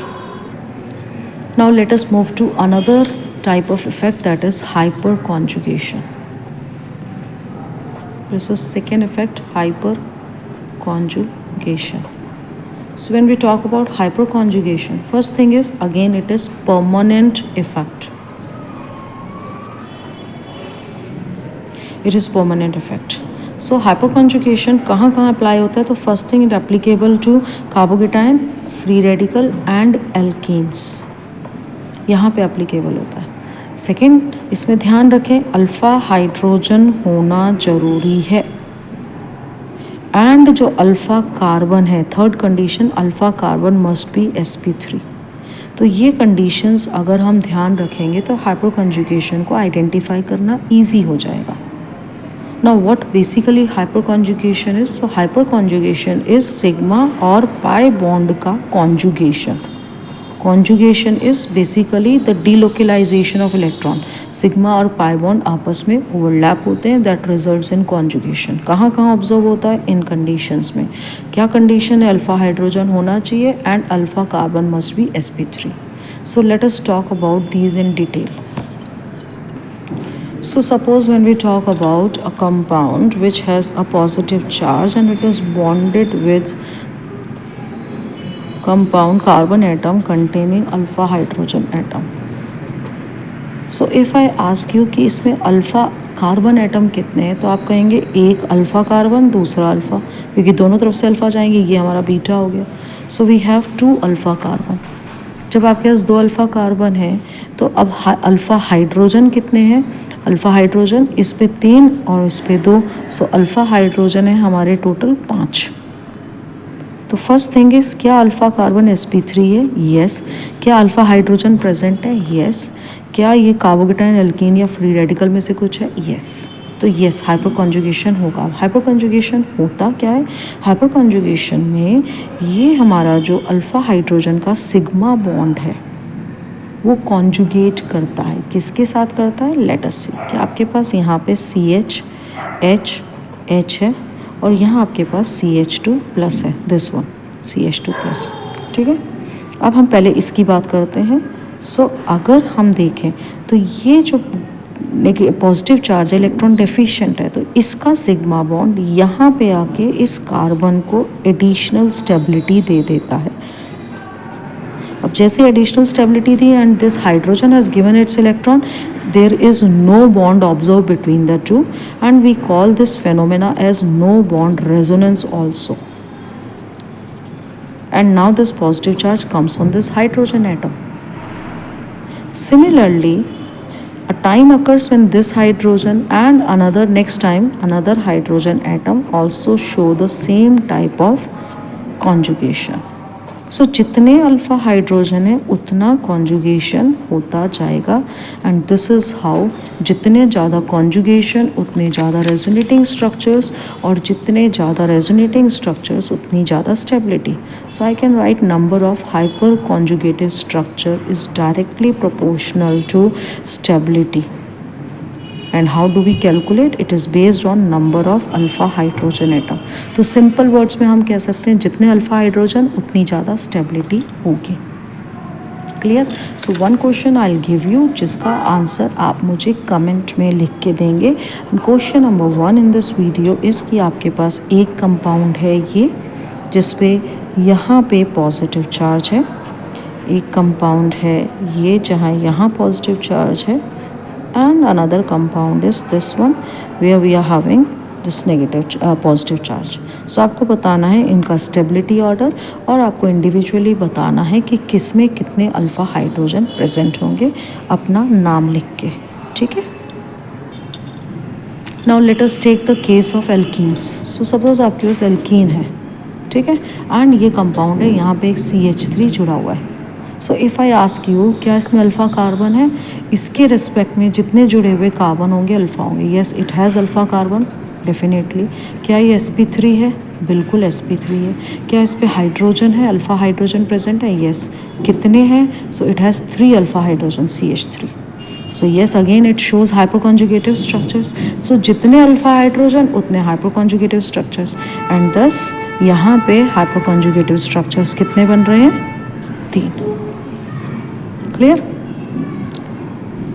Now let us move to another type of effect, that is hyperconjugation. This is second effect, hyperconjugation. So when we talk about hyperconjugation, first thing is again it is permanent effect. It is permanent effect. So hyperconjugation कहाँ कहाँ अप्लाई होता है, तो first thing it applicable to carbocation, free radical and alkenes, यहाँ पे एप्लीकेबल होता है. सेकेंड, इसमें ध्यान रखें अल्फ़ा हाइड्रोजन होना ज़रूरी है एंड जो अल्फ़ा कार्बन है, third condition alpha carbon must be sp3. तो ये कंडीशंस अगर हम ध्यान रखेंगे तो हाइपरकॉन्जुगेशन को आइडेंटिफाई करना ईजी हो जाएगा. Now what basically hyperconjugation is? So hyperconjugation is sigma और pi bond का conjugation. Conjugation is basically the delocalization of electron. Sigma और पाई बॉन्ड आपस में ओवरलैप होते हैं, दैट रिजल्ट्स इन कॉन्जुगेशन। कहाँ कहाँ ऑब्जर्व होता है? इन कंडीशंस में। क्या कंडीशन है? अल्फा हाइड्रोजन होना चाहिए and alpha carbon must be sp3। So let us talk about these in detail. So suppose when we talk about a compound which has a positive charge and it is bonded with compound carbon atom containing alpha hydrogen atom. So if I ask you कि इसमें अल्फ़ा कार्बन एटम कितने हैं, तो आप कहेंगे एक अल्फ़ा कार्बन, दूसरा अल्फ़ा, क्योंकि दोनों तरफ से अल्फ़ा जाएंगे, ये हमारा बीटा हो गया। So we have 2 alpha carbon. जब आपके पास 2 अल्फ़ा कार्बन है तो अब अल्फ़ा हाइड्रोजन कितने हैं? अल्फ़ा हाइड्रोजन इस पे 3 और इस पे 2, सो अल्फ़ा हाइड्रोजन है हमारे टोटल 5। तो फर्स्ट थिंग इज, क्या अल्फ़ा कार्बन sp3 है? यस। क्या अल्फ़ा हाइड्रोजन प्रेजेंट है? यस। क्या ये कार्बोकेटाइन एल्कीन या फ्री रेडिकल में से कुछ है? यस। तो यस, हाइपर कॉन्जुगेशन होगा। हाइपर कॉन्जुगेशन होता क्या है? हाइपर कॉन्जुगेशन में ये हमारा जो अल्फ़ा हाइड्रोजन का सिग्मा बॉन्ड है वो कॉन्जुगेट करता है। किसके साथ करता है? लेट अस सी कि आपके पास यहाँ पे CH H है और यहाँ आपके पास CH2 प्लस है, दिस वन CH2 प्लस। ठीक है, अब हम पहले इसकी बात करते हैं। सो अगर हम देखें तो ये जो पॉजिटिव चार्ज है, इलेक्ट्रॉन डेफिशिएंट है, तो इसका सिग्मा बॉन्ड यहाँ पे आके इस कार्बन को एडिशनल स्टेबिलिटी दे देता है। अब जैसे additional stability the and this hydrogen has given it's electron, there is no bond observed between the two and we call this phenomena as no bond resonance also. And now this positive charge comes on this hydrogen atom. Similarly, a time occurs when this hydrogen and another hydrogen atom also show the same type of conjugation. सो जितने अल्फ़ा हाइड्रोजन है उतना कॉन्जुगेशन होता जाएगा एंड दिस इज़ हाउ, जितने ज़्यादा कॉन्जुगेशन उतने ज़्यादा रेजोनेटिंग स्ट्रक्चर्स और जितने ज़्यादा रेजोनेटिंग स्ट्रक्चर्स उतनी ज़्यादा स्टेबिलिटी। So I can write number of hyperconjugative structure is directly proportional to stability. And how do we calculate? It is based on number of alpha hydrogen atom. तो सिंपल वर्ड्स में हम कह सकते हैं जितने अल्फा हाइड्रोजन उतनी ज़्यादा स्टेबिलिटी होगी। Clear? So one question I will give you जिसका आंसर आप मुझे कमेंट में लिख के देंगे। Question number 1 in this video is कि आपके पास एक कंपाउंड है ये जिसपे यहाँ पे पॉजिटिव चार्ज है, एक कंपाउंड है ये जहाँ यहाँ पॉजिटिव चार्ज है and another compound is this one where we are having this positive charge. So आपको बताना है इनका स्टेबिलिटी ऑर्डर और आपको इंडिविजुअली बताना है कि किस में कितने अल्फ़ा हाइड्रोजन प्रेजेंट होंगे, अपना नाम लिख के। ठीक है, now let us take the case of alkenes. So suppose आपके पास एल्कीन है, ठीक है, एंड ये कंपाउंड है, यहाँ पे एक CH3 जुड़ा हुआ है। So if I ask you क्या इसमें अल्फ़ा कार्बन है, इसके रिस्पेक्ट में जितने जुड़े हुए कार्बन होंगे अल्फ़ा होंगे। Yes, it has alpha carbon definitely. क्या ये sp3 है? बिल्कुल sp3 है। क्या इस पे हाइड्रोजन है, अल्फ़ा हाइड्रोजन प्रेजेंट है? येस। कितने हैं? So it has 3 alpha hydrogen CH3। So yes, again it shows hyperconjugative structures. So जितने अल्फ़ा हाइड्रोजन उतने hyperconjugative structures and thus यहाँ पे हाइपर कॉन्जुगेटिव स्ट्रक्चर्स कितने बन रहे हैं? 3। Clear?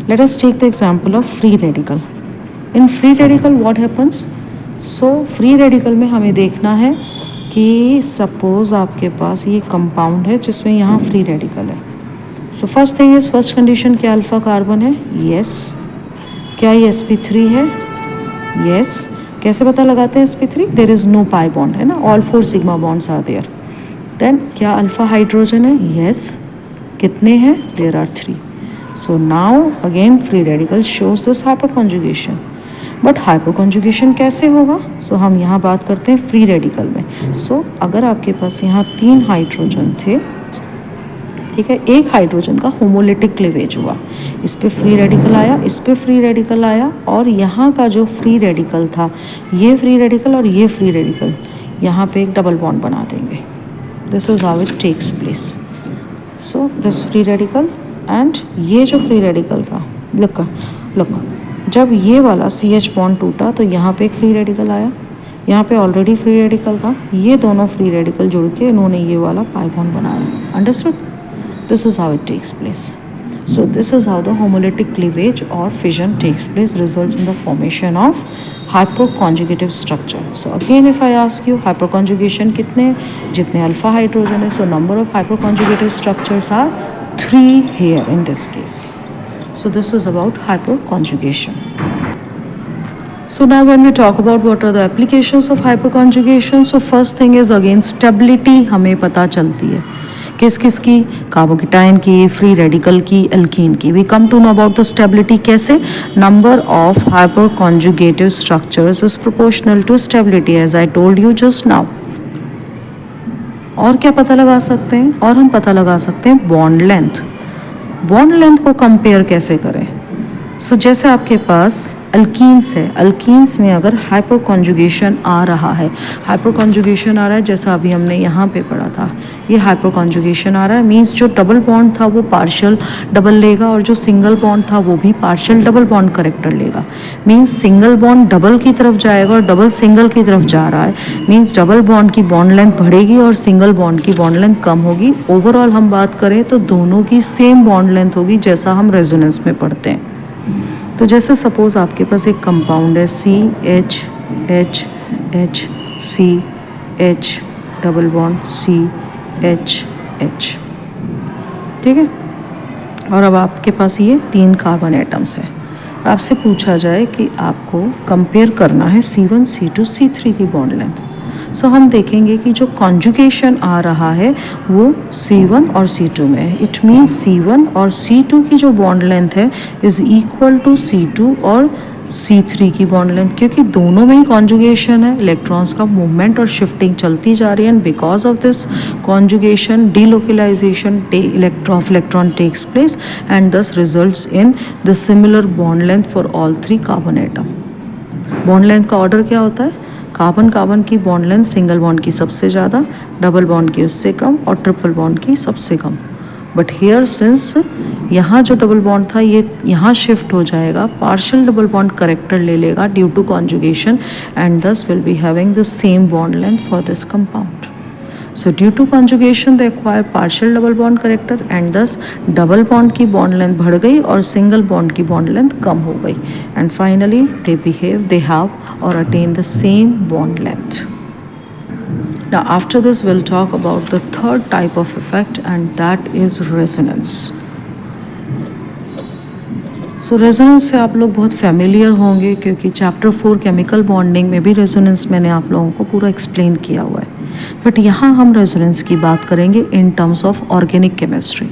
Let us take the example of free radical. In free radical what happens? So free radical में हमें देखना है कि suppose आपके पास ये कंपाउंड है जिसमें यहाँ फ्री रेडिकल है। So first thing is, first condition क्या अल्फ़ा कार्बन है? Yes. क्या ये sp3 है? Yes. कैसे पता लगाते हैं sp3? There is no pi bond है ना, all 4 sigma bonds are there. Then क्या अल्फ़ा हाइड्रोजन है? Yes. कितने हैं? There are 3। So now again free radical shows this hyper conjugation. But hyper conjugation कैसे होगा? सो हम यहाँ बात करते हैं फ्री रेडिकल में। सो अगर आपके पास यहाँ 3 हाइड्रोजन थे, ठीक है, एक हाइड्रोजन का होमोलिटिक क्लीवेज हुआ, इस पे फ्री रेडिकल आया, इस पे फ्री रेडिकल आया और यहाँ का जो फ्री रेडिकल था, ये फ्री रेडिकल और ये फ्री रेडिकल यहाँ पे एक डबल बॉन्ड बना देंगे। This is how it takes place. So this free radical and ये जो फ्री रेडिकल का लुक जब ये वाला CH बॉन्ड टूटा तो यहाँ पे एक फ्री रेडिकल आया, यहाँ पे ऑलरेडी फ्री रेडिकल था, ये दोनों फ्री रेडिकल जुड़ के इन्होंने ये वाला पाई बॉन्ड बनाया. Understood? This is how it takes place. So this is how the homolytic cleavage or fission takes place, results in the formation of hyperconjugative structure. So again if I ask you hyperconjugation कितने, जितने अल्फा हाइड्रोजन है, so number of hyperconjugative structures are 3 here in this case. So this is about hyperconjugation. So now when we talk about what are the applications of hyperconjugation, so first thing is again stability हमें पता चलती है. किस किस की? कार्बोकेटाइन की, फ्री रेडिकल की, एल्कीन की. We come to know about the stability. कैसे? Number of hyperconjugative structures is proportional to stability as I told you just now. और क्या पता लगा सकते हैं? और हम पता लगा सकते हैं बॉन्ड लेंथ. बॉन्ड लेंथ को कंपेयर कैसे करें? सो जैसे आपके पास अल्कीन्स है, अल्कीन्स में अगर हाइपर कॉन्जुगेशन आ रहा है, हाइपर कॉन्जुगेशन आ रहा है जैसा अभी हमने यहाँ पे पढ़ा था, ये हाइपर कॉन्जुगेशन आ रहा है मीन्स जो डबल बॉन्ड था वो पार्शियल डबल लेगा और जो सिंगल बॉन्ड था वो भी पार्शियल डबल बॉन्ड करेक्टर लेगा. मीन्स सिंगल बॉन्ड डबल की तरफ जाएगा और डबल सिंगल की तरफ जा रहा है, मीन्स डबल बॉन्ड की बॉन्ड लेंथ बढ़ेगी और सिंगल बॉन्ड की बॉन्ड लेंथ कम होगी. ओवरऑल हम बात करें तो दोनों की सेम बॉन्ड लेंथ होगी जैसा हम रेजोनेंस में पढ़ते हैं. तो जैसे सपोज आपके पास एक कंपाउंड है CH CH double bond CH, ठीक है. और अब आपके पास ये 3 कार्बन एटम्स हैं. आपसे पूछा जाए कि आपको कंपेयर करना है C1 C2 C3 की बॉन्ड लेंथ. सो हम देखेंगे कि जो कॉन्जुगेशन आ रहा है वो C1 और C2 में है. इट मीन्स C1 और C2 की जो बॉन्ड लेंथ है इज़ इक्वल टू C2 और C3 की बॉन्ड लेंथ, क्योंकि दोनों में ही कॉन्जुगेशन है. इलेक्ट्रॉन्स का मूवमेंट और शिफ्टिंग चलती जा रही है and because of this conjugation delocalization of electron takes place and thus results in the similar bond length for all 3 carbon atom. Bond length का ऑर्डर क्या होता है? कार्बन कार्बन की बॉन्ड लेंथ सिंगल बॉन्ड की सबसे ज़्यादा, डबल बॉन्ड की उससे कम और ट्रिपल बॉन्ड की सबसे कम. बट हियर सिंस यहाँ जो डबल बॉन्ड था ये यहाँ शिफ्ट हो जाएगा, पार्शियल डबल बॉन्ड करेक्टर ले लेगा ड्यू टू कॉन्जुगेशन एंड दस will be having the same bond length for this compound. So due to conjugation they acquire partial double bond character and thus double bond की bond length बढ़ गई और single bond की bond length कम हो गई and finally they have or attain the same bond length. Now after this we'll talk about the third type of effect and that is resonance. So resonance से आप लोग बहुत फेमिलियर होंगे क्योंकि चैप्टर 4 केमिकल बॉन्डिंग में भी रेजोनेंस मैंने आप लोगों को पूरा एक्सप्लेन किया हुआ है. बट यहाँ हम रेजोनेंस की बात करेंगे in terms of organic chemistry.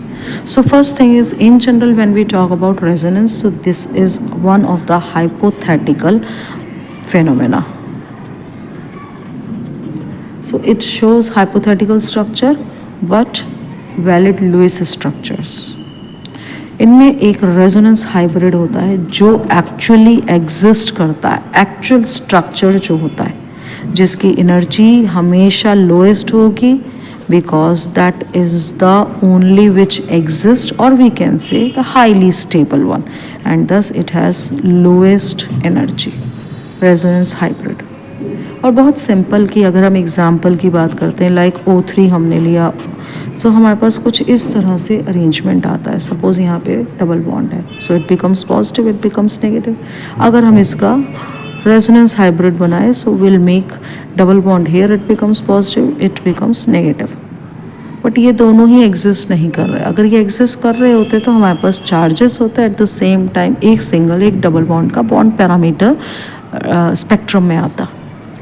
So first thing is in general when we talk about resonance, so this is one of the hypothetical phenomena. So it shows hypothetical structure but valid Lewis structures. इनमें एक रेजोनेंस हाइब्रिड होता है जो एक्चुअली एग्जिस्ट करता है, एक्चुअल स्ट्रक्चर जो होता है जिसकी एनर्जी हमेशा लोएस्ट होगी because that is the only which exist और we can say the highly stable one and thus it has lowest energy. Resonance hybrid. और बहुत सिंपल की अगर हम एग्जाम्पल की बात करते हैं लाइक O3 हमने लिया, सो हमारे पास कुछ इस तरह से अरेंजमेंट आता है. सपोज यहाँ पे डबल बॉन्ड है, so it becomes positive, it becomes negative. अगर हम इसका रेजोनेंस हाइब्रिड बनाए so will make double bond here, it becomes positive, it becomes negative. But ये दोनों ही एग्जिस्ट नहीं कर रहे. अगर ये एग्जिस्ट कर रहे होते तो हमारे पास चार्जेस होते एट द सेम टाइम, एक सिंगल एक डबल बॉन्ड का बॉन्ड पैरामीटर स्पेक्ट्रम में आता.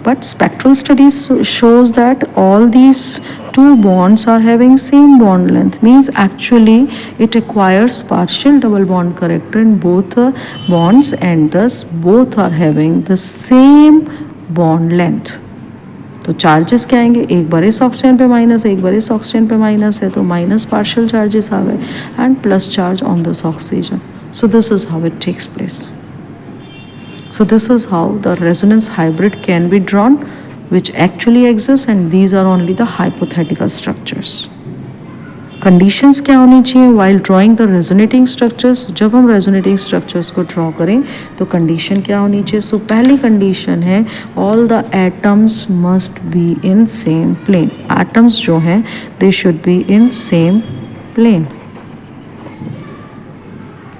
But spectral studies shows that all these two bonds are having same bond length, means actually it acquires partial double bond character in both bonds and thus both are having the same bond length. तो चार्जेस क्या आएंगे, एक बार इस ऑक्सीजन पे माइनस, एक बार इस ऑक्सीजन पे माइनस है तो माइनस पार्शियल चार्जेस आ गए and plus charge on this oxygen. So this is how it takes place. So this is how the resonance hybrid can be drawn which actually exists and these are only the hypothetical structures. Conditions क्या होनी चाहिए while drawing the resonating structures? जब हम रेजोनेटिंग स्ट्रक्चर्स को ड्रॉ करें तो कंडीशन क्या होनी चाहिए? सो पहली कंडीशन है all the atoms must be in same plane. Atoms जो हैं they should be in same plane,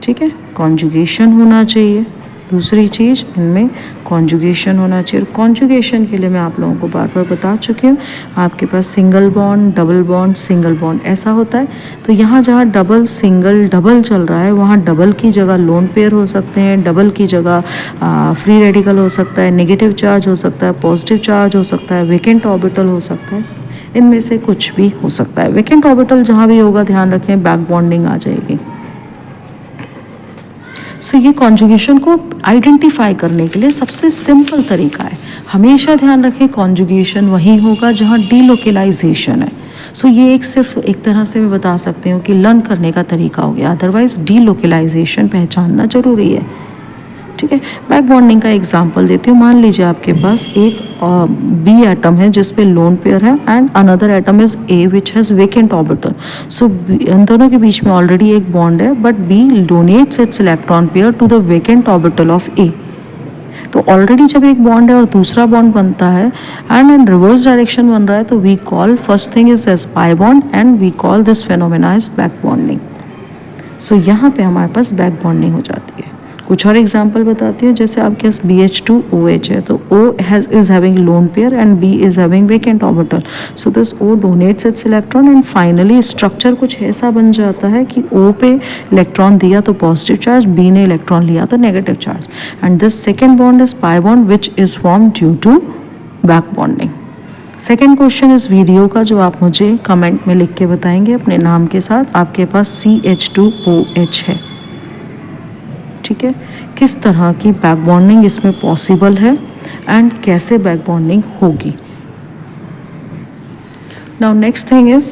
ठीक है। कॉन्जुगेशन होना चाहिए, दूसरी चीज़ इनमें कॉन्जुगेशन होना चाहिए। और कॉन्जुगेशन के लिए मैं आप लोगों को बार बार बता चुकी हूँ, आपके पास single bond, double bond, single bond ऐसा होता है। तो यहाँ जहाँ डबल सिंगल डबल चल रहा है वहाँ डबल की जगह लोन पेयर हो सकते हैं, डबल की जगह फ्री रेडिकल हो सकता है, नेगेटिव चार्ज हो सकता है, पॉजिटिव चार्ज हो सकता है, वेकेंट ऑर्बिटल हो सकता है, इनमें से कुछ भी हो सकता है। वेकेंट ऑर्बिटल जहाँ भी होगा ध्यान रखें बैक बॉन्डिंग आ जाएगी। सो ये कॉन्जुगेशन को आइडेंटिफाई करने के लिए सबसे सिंपल तरीका है, हमेशा ध्यान रखें कॉन्जुगेशन वही होगा जहाँ डीलोकेलाइजेशन है। सो ये एक सिर्फ एक तरह से मैं बता सकती हूँ कि लर्न करने का तरीका हो गया, अदरवाइज डीलोकेलाइजेशन पहचानना जरूरी है, ठीक है। बैक बॉन्डिंग का एग्जांपल देती हूँ। मान लीजिए आपके पास एक बी एटम है जिस पे लोन पेयर है and another atom is A which has vacant orbital. So इन दोनों के बीच में ऑलरेडी एक बॉन्ड है but B donates its electron pair to the vacant orbital of A. तो ऑलरेडी जब एक बॉन्ड है और दूसरा बॉन्ड बनता है एंड इन रिवर्स डायरेक्शन बन रहा है तो we call first thing is as pi bond and we call this phenomena is back bonding. So यहाँ पे हमारे पास बैक बॉन्डिंग हो जाती है। कुछ और एग्जांपल बताती हूँ, जैसे आपके पास BH2OH है तो O is having lone pair and B is having vacant orbital. So this O donates its electron and finally structure कुछ ऐसा बन जाता है कि O पे इलेक्ट्रॉन दिया तो पॉजिटिव चार्ज, B ने इलेक्ट्रॉन लिया तो negative charge, and this second bond is pi bond which is form due to back bonding. Second question इस वीडियो का जो आप मुझे कमेंट में लिख के बताएंगे अपने नाम के साथ, आपके पास CH2OH है, ठीक है। किस तरह की बैक बॉन्डिंग इसमें पॉसिबल है एंड कैसे बैक बॉन्डिंग होगी? Now next thing is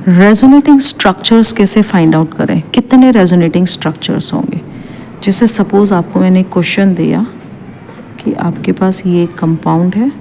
resonating structures कैसे फाइंड आउट करें, कितने रेजोनेटिंग स्ट्रक्चर्स होंगे। जैसे सपोज आपको मैंने क्वेश्चन दिया कि आपके पास ये एक कंपाउंड है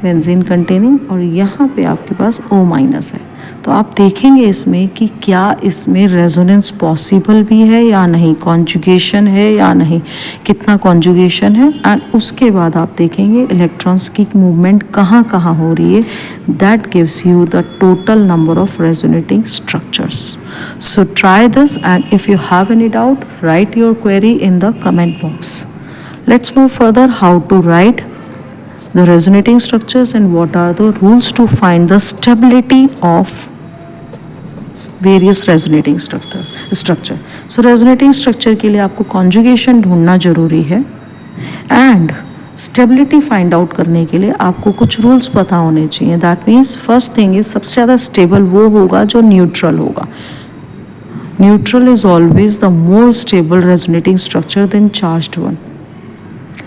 बेंजीन कंटेनिंग और यहाँ पे आपके पास O- है, तो आप देखेंगे इसमें कि क्या इसमें रेजोनेंस पॉसिबल भी है या नहीं, कॉन्जुगेशन है या नहीं, कितना कॉन्जुगेशन है, एंड उसके बाद आप देखेंगे इलेक्ट्रॉन्स की मूवमेंट कहाँ कहाँ हो रही है। That gives you the total number of resonating structures. So try this and if you have any doubt write your query in the comment box. Let's move further how to write the resonating structures and what are the rules to find the stability of various resonating structure. So resonating structure के लिए आपको conjugation ढूंढना जरूरी है and stability find out करने के लिए आपको कुछ rules पता होने चाहिए। That means first thing is सबसे ज़्यादा stable वो होगा जो neutral होगा। Neutral is always the more stable resonating structure than charged one.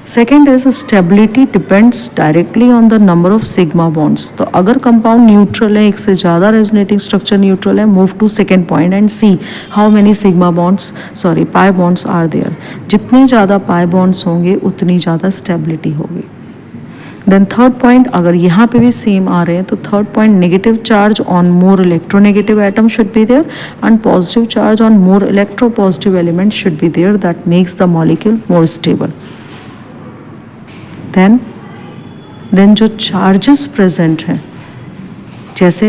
Second is stability depends directly on the number of sigma bonds. तो अगर कंपाउंड न्यूट्रल है, एक से ज़्यादा रेजोनेटिंग स्ट्रक्चर न्यूट्रल है, move to second point and see how many sigma bonds pi bonds are there. जितने ज़्यादा पाई बॉन्ड्स होंगे उतनी ज़्यादा स्टेबिलिटी होगी। देन थर्ड पॉइंट, अगर यहाँ पे भी सेम आ रहे हैं तो third point negative charge on more electronegative atom should be there and positive charge on more electropositive element should be there. That makes the molecule more stable. Then जो चार्जेस प्रेजेंट हैं, जैसे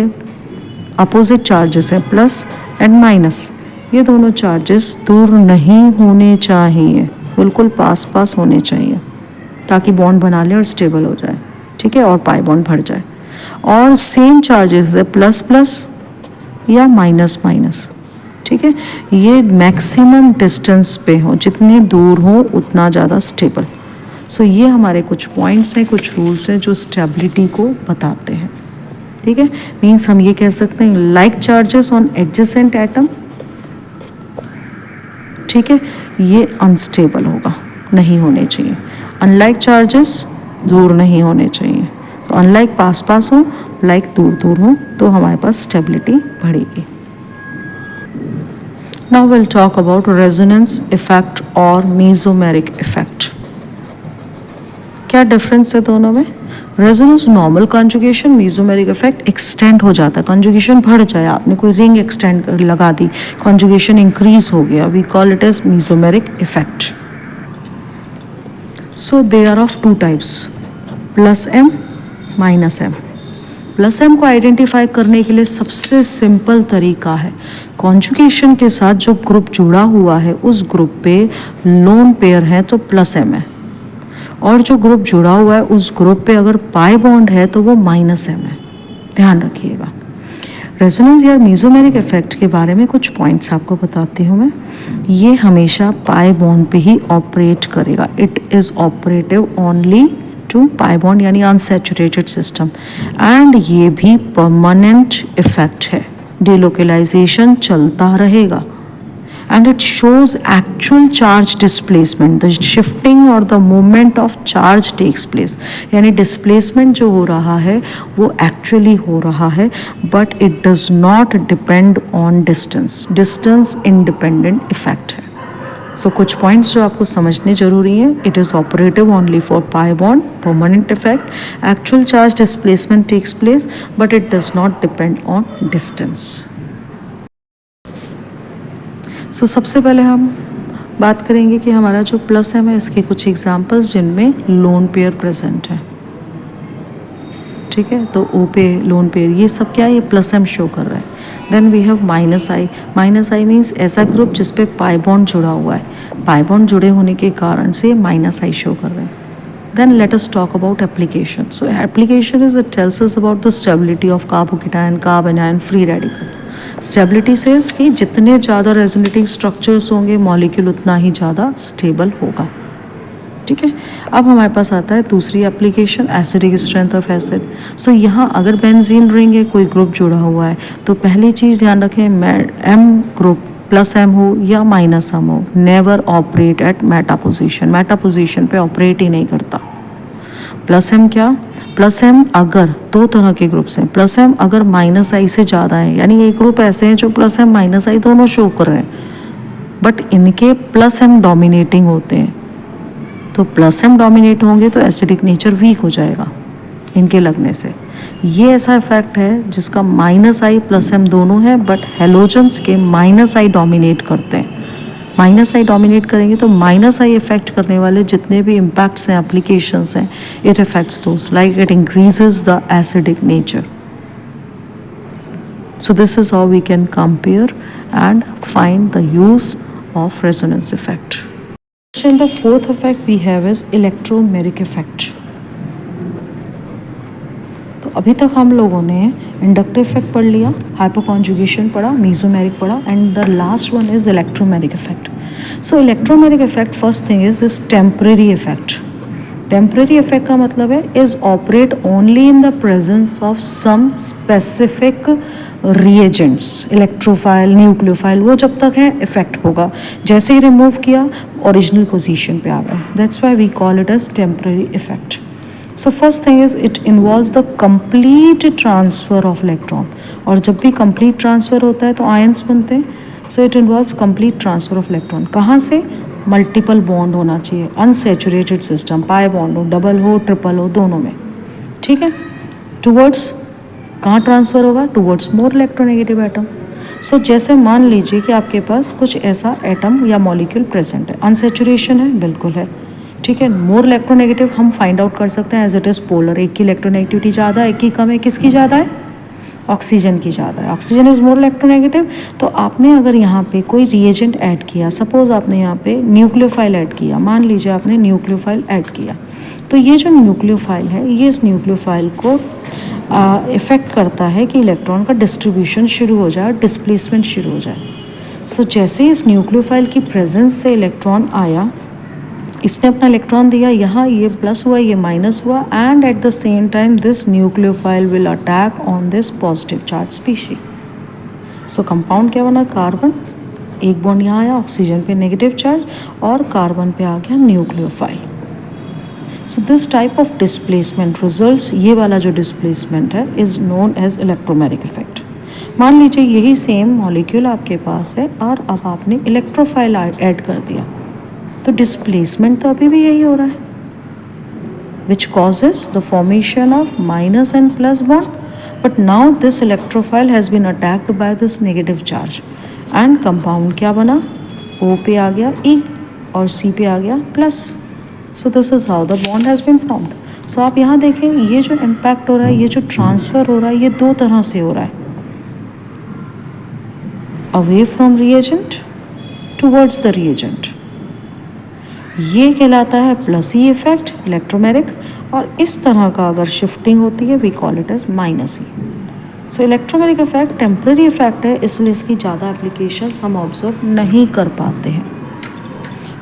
अपोजिट चार्जेस हैं प्लस एंड माइनस, ये दोनों चार्जेस दूर नहीं होने चाहिए, बिल्कुल पास पास होने चाहिए ताकि बॉन्ड बना ले और स्टेबल हो जाए, ठीक है, और पाई बॉन्ड भर जाए। और सेम चार्जेस है प्लस प्लस या माइनस माइनस, ठीक है, ये मैक्सिमम डिस्टेंस पे हो, जितने दूर हो उतना ज़्यादा स्टेबल। सो ये हमारे कुछ पॉइंट्स हैं, कुछ रूल्स हैं जो स्टेबिलिटी को बताते हैं, ठीक है। मीन्स हम ये कह सकते हैं like charges on adjacent atom, ठीक है, ये अनस्टेबल होगा, नहीं होने चाहिए। अनलाइक चार्जेस दूर नहीं होने चाहिए, तो अनलाइक पास पास हो, लाइक दूर दूर हो, तो हमारे पास स्टेबिलिटी बढ़ेगी। Now will talk about resonance effect और मेसोमेरिक इफेक्ट। क्या डिफरेंस है दोनों में? Resonance normal conjugation, mesomeric effect extend हो जाता है, कॉन्जुगेशन बढ़ जाए, आपने कोई रिंग एक्सटेंड लगा दी, कॉन्जुगेशन इंक्रीज हो गया, we call it as mesomeric effect. So they are of two types, plus M, minus M. Plus M को आइडेंटिफाई करने के लिए सबसे सिंपल तरीका है, कॉन्जुगेशन के साथ जो ग्रुप जुड़ा हुआ है उस ग्रुप पे लोन पेयर है तो प्लस एम है, और जो ग्रुप जुड़ा हुआ है उस ग्रुप पे अगर पाई बॉन्ड है तो वो माइनस एम है. ध्यान रखिएगा. रेजोनेंस या मेसोमेरिक इफेक्ट के बारे में कुछ पॉइंट्स आपको बताती हूँ मैं. ये हमेशा पाई बॉन्ड पे ही ऑपरेट करेगा. It is operative only to pi bond यानी अनसैचुरेटेड सिस्टम, एंड ये भी परमानेंट इफेक्ट है, डिलोकलाइजेशन चलता रहेगा. And it shows actual charge displacement, the shifting or the movement of charge takes place. यानी displacement जो हो रहा है वो actually हो रहा है, but it does not depend on distance. Distance independent effect है. So कुछ points जो आपको समझने जरूरी हैं. It is operative only for pi bond, permanent effect. Actual charge displacement takes place, but it does not depend on distance. सो सबसे पहले हम बात करेंगे कि हमारा जो प्लस एम है इसके कुछ एग्जांपल्स जिनमें लोन पेयर प्रेजेंट है. ठीक है, तो ओ पे लोन पेयर ये सब क्या है, ये प्लस एम शो कर रहा है. Then we have minus I. Minus I means ऐसा ग्रुप जिस पे पाई बॉन्ड जुड़ा हुआ है, पाई बॉन्ड जुड़े होने के कारण से माइनस आई शो कर रहे हैं. Then let us talk about application. So application is it tells us about the stability of carbocation, carbanion, free radical. Stability says कि जितने ज़्यादा रेजोनेटिंग स्ट्रक्चर्स होंगे मॉलिक्यूल उतना ही ज़्यादा स्टेबल होगा. ठीक है, अब हमारे पास आता है दूसरी application, acidic strength of acid. सो यहाँ अगर बेंजीन रिंग है, कोई ग्रुप जुड़ा हुआ है, तो पहली चीज़ ध्यान रखें, एम ग्रुप प्लस एम हो या माइनस एम हो, never operate at Meta position. Meta position पे ऑपरेट ही नहीं करता. प्लस एम क्या, प्लस एम अगर दो तरह के ग्रुप्स हैं, प्लस एम अगर माइनस आई से ज़्यादा है, यानी ये ग्रुप ऐसे हैं जो प्लस एम माइनस आई दोनों शो कर रहे हैं, बट इनके प्लस एम डोमिनेटिंग होते हैं, तो प्लस एम डोमिनेट होंगे तो एसिडिक नेचर वीक हो जाएगा इनके लगने से. ये ऐसा इफेक्ट है जिसका माइनस आई प्लस एम दोनों है, बट हेलोजेंस के माइनस आई डोमिनेट करते हैं. माइनस आई डोमिनेट करेंगे तो माइनस आई इफेक्ट करने वाले जितने भी इम्पैक्ट्स हैं, एप्लीकेशंस हैं, it effects those, like it increases the acidic nature. So this is how we can compare and find the use of resonance effect. The fourth effect we have is electromeric effect. तो अभी तक हम लोगों ने इंडक्टिव इफेक्ट पढ़ लिया, हाइपोकॉन्जुगेशन पढ़ा, मेसोमेरिक पढ़ा, and the last one is electromeric effect. So electromeric effect first thing is temporary effect. Temporary effect का मतलब है is operate only in the presence of some specific reagents, electrophile, nucleophile, वो जब तक है इफेक्ट होगा, जैसे ही रिमूव किया ओरिजिनल पोजीशन पे आ गए. That's why we call it as temporary effect. So first thing is it involves the complete transfer of electron, और जब भी कंप्लीट ट्रांसफर होता है तो आयंस बनते हैं. So it involves complete transfer of electron. कहाँ से, मल्टीपल बॉन्ड होना चाहिए, अनसैचुरेटेड सिस्टम, पाई बॉन्ड हो, डबल हो, ट्रिपल हो, दोनों में. ठीक है, टूवर्ड्स कहाँ ट्रांसफ़र होगा, टूवर्ड्स मोर इलेक्ट्रोनेगेटिव एटम. सो जैसे मान लीजिए कि आपके पास कुछ ऐसा एटम या मॉलिक्यूल प्रेजेंट है, अनसैचुरेशन है, बिल्कुल है. ठीक है, मोर इलेक्ट्रोनेगेटिव हम फाइंड आउट कर सकते हैं एज इट इज़ पोलर. एक की इलेक्ट्रोनेगेटिविटी ज़्यादा है, एक की कम है. किसकी ज़्यादा है, ऑक्सीजन की ज़्यादा है. Oxygen is more electronegative. तो आपने अगर यहाँ पे कोई रिएजेंट ऐड किया, सपोज आपने यहाँ पे न्यूक्लियोफाइल ऐड किया, मान लीजिए आपने न्यूक्लियोफाइल ऐड किया, तो ये जो न्यूक्लियोफाइल है, ये इस न्यूक्लियोफाइल को इफ़ेक्ट करता है कि इलेक्ट्रॉन का डिस्ट्रीब्यूशन शुरू हो जाए, डिस्प्लेसमेंट शुरू हो जाए. सो जैसे ही इस न्यूक्लियोफाइल की प्रेजेंस से इलेक्ट्रॉन आया, इसने अपना इलेक्ट्रॉन दिया, यहाँ ये प्लस हुआ, ये माइनस हुआ, and at the same time this nucleophile will attack on this positive charge species. So compound क्या बना, कार्बन, एक बॉन्ड यहाँ आया, ऑक्सीजन पे नेगेटिव चार्ज, और कार्बन पे आ गया nucleophile. So this type of displacement results, ये वाला जो डिस्प्लेसमेंट है is known as electromeric effect. मान लीजिए यही सेम मॉलिक्यूल आपके पास है और अब आपने इलेक्ट्रोफाइल ऐड कर दिया, तो डिस्प्लेसमेंट तो अभी भी यही हो रहा है. which causes the formation of minus and plus bond. But now this electrophile has been attacked by this negative charge and compound क्या बना, O पे आ गया E और C पे आ गया plus. So this is how the bond has been formed. So आप यहाँ देखें, ये जो इम्पैक्ट हो रहा है, ये जो ट्रांसफ़र हो रहा है, ये दो तरह से हो रहा है, away from reagent towards the reagent. ये कहलाता है प्लस ई इफेक्ट इलेक्ट्रोमेरिक, और इस तरह का अगर शिफ्टिंग होती है we call it as minus E. So electromeric effect temporary effect है, इसलिए इसकी ज़्यादा एप्लीकेशंस हम ऑब्जर्व नहीं कर पाते हैं.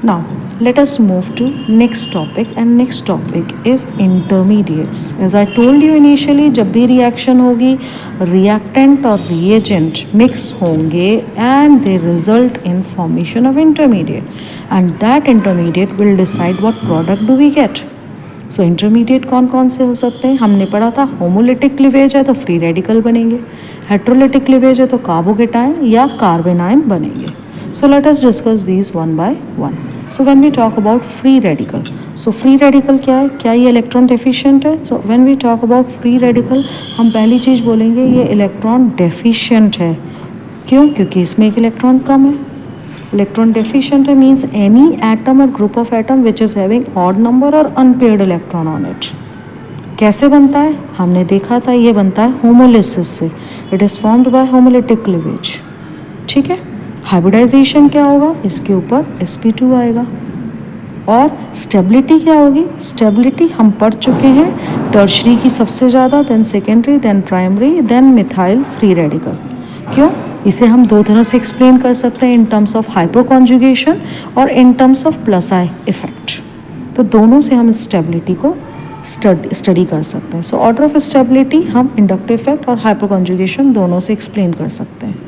Now let us move to next topic, and next topic is intermediates. As I told you initially, जब भी reaction होगी, reactant और reagent mix होंगे and they result in formation of intermediate, and that intermediate will decide what product do we get. So intermediate कौन कौन से हो सकते हैं, हमने पढ़ा था homolytic cleavage है तो free radical बनेंगे, heterolytic cleavage है तो कार्बोकेटाइन या कार्बेनाइन बनेंगे. So let us discuss these one by one. So when we talk about free radical, so free radical क्या है, क्या ये इलेक्ट्रॉन डेफिशिएंट है? So when we talk about free radical, हम पहली चीज़ बोलेंगे ये इलेक्ट्रॉन डेफिशिएंट है. क्यों? क्योंकि इसमें एक इलेक्ट्रॉन कम है. इलेक्ट्रॉन डेफिशिएंट है मीन्स एनी एटम और group of atom which is having odd number और अनपेयर्ड इलेक्ट्रॉन ऑन इट. कैसे बनता है? हमने देखा था ये बनता है होमोलिसिस से. It is formed by homolytic cleavage. ठीक है. हाइब्रिडाइजेशन क्या होगा, इसके ऊपर sp2 आएगा. और स्टेबिलिटी क्या होगी, स्टेबिलिटी हम पढ़ चुके हैं, टर्शरी की सबसे ज़्यादा, then secondary, then primary, then methyl free radical. क्यों? इसे हम दो तरह से एक्सप्लेन कर सकते हैं, इन टर्म्स ऑफ हाइपोकॉन्जुगेशन और इन terms of plus I effect. तो दोनों से हम स्टेबिलिटी को स्टडी कर सकते हैं. सो ऑर्डर ऑफ स्टेबिलिटी हम इंडक्टिव इफेक्ट और हाइपोकॉन्जुगेशन दोनों से एक्सप्लेन कर सकते हैं.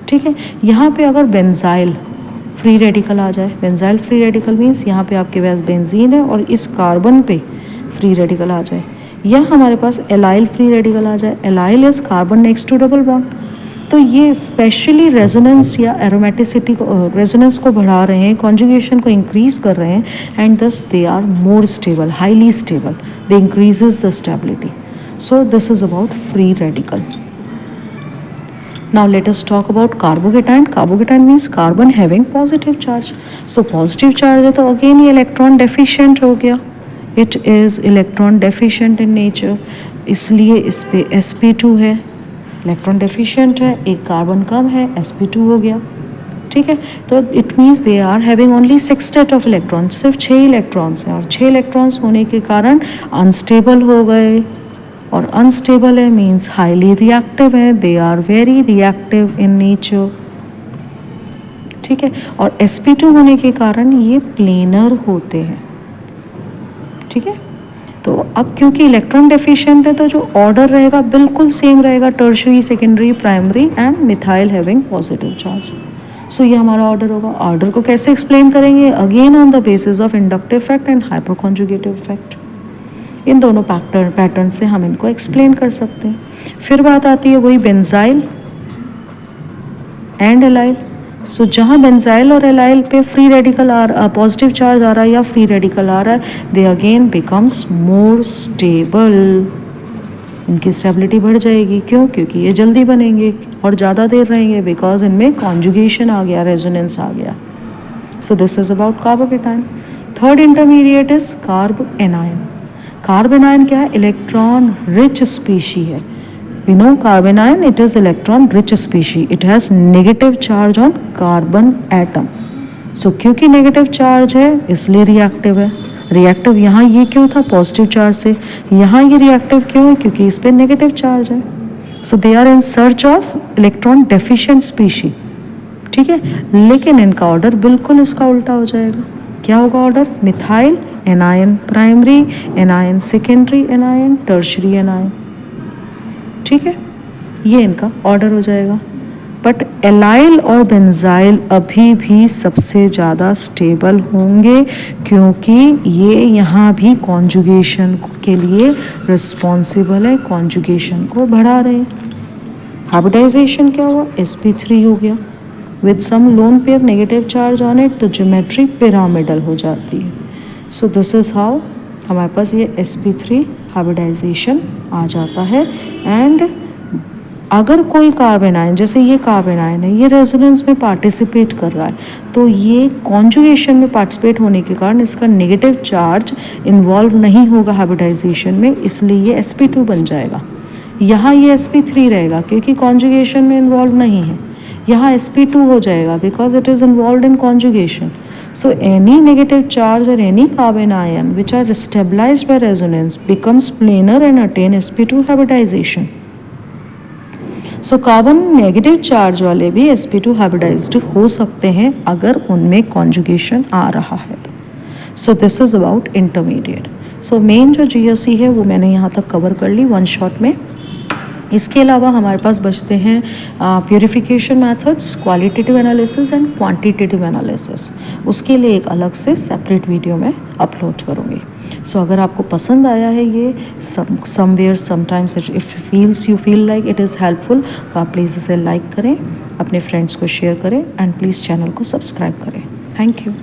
ठीक है. यहाँ पे अगर बेंजाइल फ्री रेडिकल आ जाए, बेंजाइल फ्री रेडिकल मीन्स यहाँ पे आपके पास बेंजीन है और इस कार्बन पे फ्री रेडिकल आ जाए, या हमारे पास एलाइल फ्री रेडिकल आ जाए. Allyl is carbon next to double bond. तो ये स्पेशली रेजोनेंस या एरोमेटिसिटी को, रेजोनेंस को बढ़ा रहे हैं, कॉन्जुगेशन को इंक्रीज कर रहे हैं, and thus they are more stable, highly stable, they increases the stability. So this is about free radical. Now let us talk about carbocation. Carbocation means carbon having positive charge. So positive charge है तो again ये electron deficient हो गया. It is electron deficient in nature. इसलिए इस पे sp2 है, electron deficient है, एक कार्बन कम है, sp2 हो गया. ठीक है. तो it means they are having only 6 state of electrons. सिर्फ 6 इलेक्ट्रॉन्स हैं, और 6 इलेक्ट्रॉन्स होने के कारण अनस्टेबल हो गए. और अनस्टेबल है मीन्स हाईली रिएक्टिव है, they are very reactive in nature. ठीक है. और sp2 होने के कारण ये प्लेनर होते हैं. ठीक है. तो अब क्योंकि इलेक्ट्रॉन डेफिशिएंट है तो जो ऑर्डर रहेगा बिल्कुल सेम रहेगा, tertiary, secondary, primary and methyl having positive charge. So ये हमारा ऑर्डर होगा. ऑर्डर को कैसे एक्सप्लेन करेंगे? Again on the basis of inductive effect and hyperconjugative effect. इन दोनों पैटर्न से हम इनको एक्सप्लेन कर सकते हैं. फिर बात आती है वही बेंजाइल एंड एलाइल. सो जहाँ बेंजाइल और एलाइल पे फ्री रेडिकल पॉजिटिव चार्ज आ रहा है या फ्री रेडिकल आ रहा है, they again becomes more stable. इनकी स्टेबिलिटी बढ़ जाएगी. क्यों? क्योंकि ये जल्दी बनेंगे और ज़्यादा देर रहेंगे, बिकॉज इनमें कॉन्जुगेशन आ गया, रेजोनेंस आ गया. So this is about carbocation. Third intermediate is carbanion. Carbanion क्या है? इलेक्ट्रॉन रिच स्पीशी है. We know carbanion, it is electron rich species. It has negative charge on carbon atom. So क्योंकि नेगेटिव चार्ज है इसलिए रिएक्टिव है. रिएक्टिव यहाँ ये क्यों था पॉजिटिव चार्ज से, यहाँ ये रिएक्टिव क्यों है? क्योंकि इस पर नेगेटिव चार्ज है. So they are in search of electron deficient species. ठीक है. लेकिन इनका ऑर्डर बिल्कुल इसका उल्टा हो जाएगा. क्या होगा order? Methyl anion primary, anion secondary, anion tertiary anion. ठीक है. ये इनका ऑर्डर हो जाएगा. बट एलाइल और बेंजाइल अभी भी सबसे ज़्यादा स्टेबल होंगे, क्योंकि ये यहाँ भी कॉन्जुगेशन के लिए रिस्पॉन्सिबल है, कॉन्जुगेशन को बढ़ा रहे हैं. हाइब्रिडाइजेशन क्या हुआ? sp3 हो गया with some lone pair negative charge on it, तो ज्योमेट्री पिरामिडल हो जाती है. सो दिस इज हाउ हमारे पास ये sp3 हाइब्रिडाइजेशन आ जाता है। एंड अगर कोई कार्बन आयन, जैसे ये कार्बन आयन है, ये रेजोनेंस में पार्टिसिपेट कर रहा है, तो ये कॉन्जुगेशन में पार्टिसिपेट होने के कारण इसका नेगेटिव चार्ज इन्वॉल्व नहीं होगा हाइब्रिडाइजेशन में, इसलिए ये sp2 बन जाएगा। यहाँ ये sp3 रहेगा क्योंकि कॉन्जुगेशन में इन्वॉल्व नहीं है। यहाँ sp2 हो जाएगा because it is involve in conjugation. So any negative charge or any carbon ion which are stabilized by resonance becomes planar and attain sp2 hybridization. So carbon negative charge वाले भी sp2 हाइब्रिडाइज्ड हो सकते हैं अगर उनमें कॉन्जुगेशन आ रहा है। So this is about intermediate. So main जो GOC है वो मैंने यहाँ तक कवर कर ली वन शॉट में। इसके अलावा हमारे पास बचते हैं purification methods, qualitative analysis and quantitative analysis. उसके लिए एक अलग से सेपरेट वीडियो मैं अपलोड करूँगी। सो अगर आपको पसंद आया है ये somewhere sometimes if you feel like it is helpful, तो आप प्लीज़ इसे लाइक करें, अपने फ्रेंड्स को शेयर करें एंड प्लीज़ चैनल को सब्सक्राइब करें। Thank you.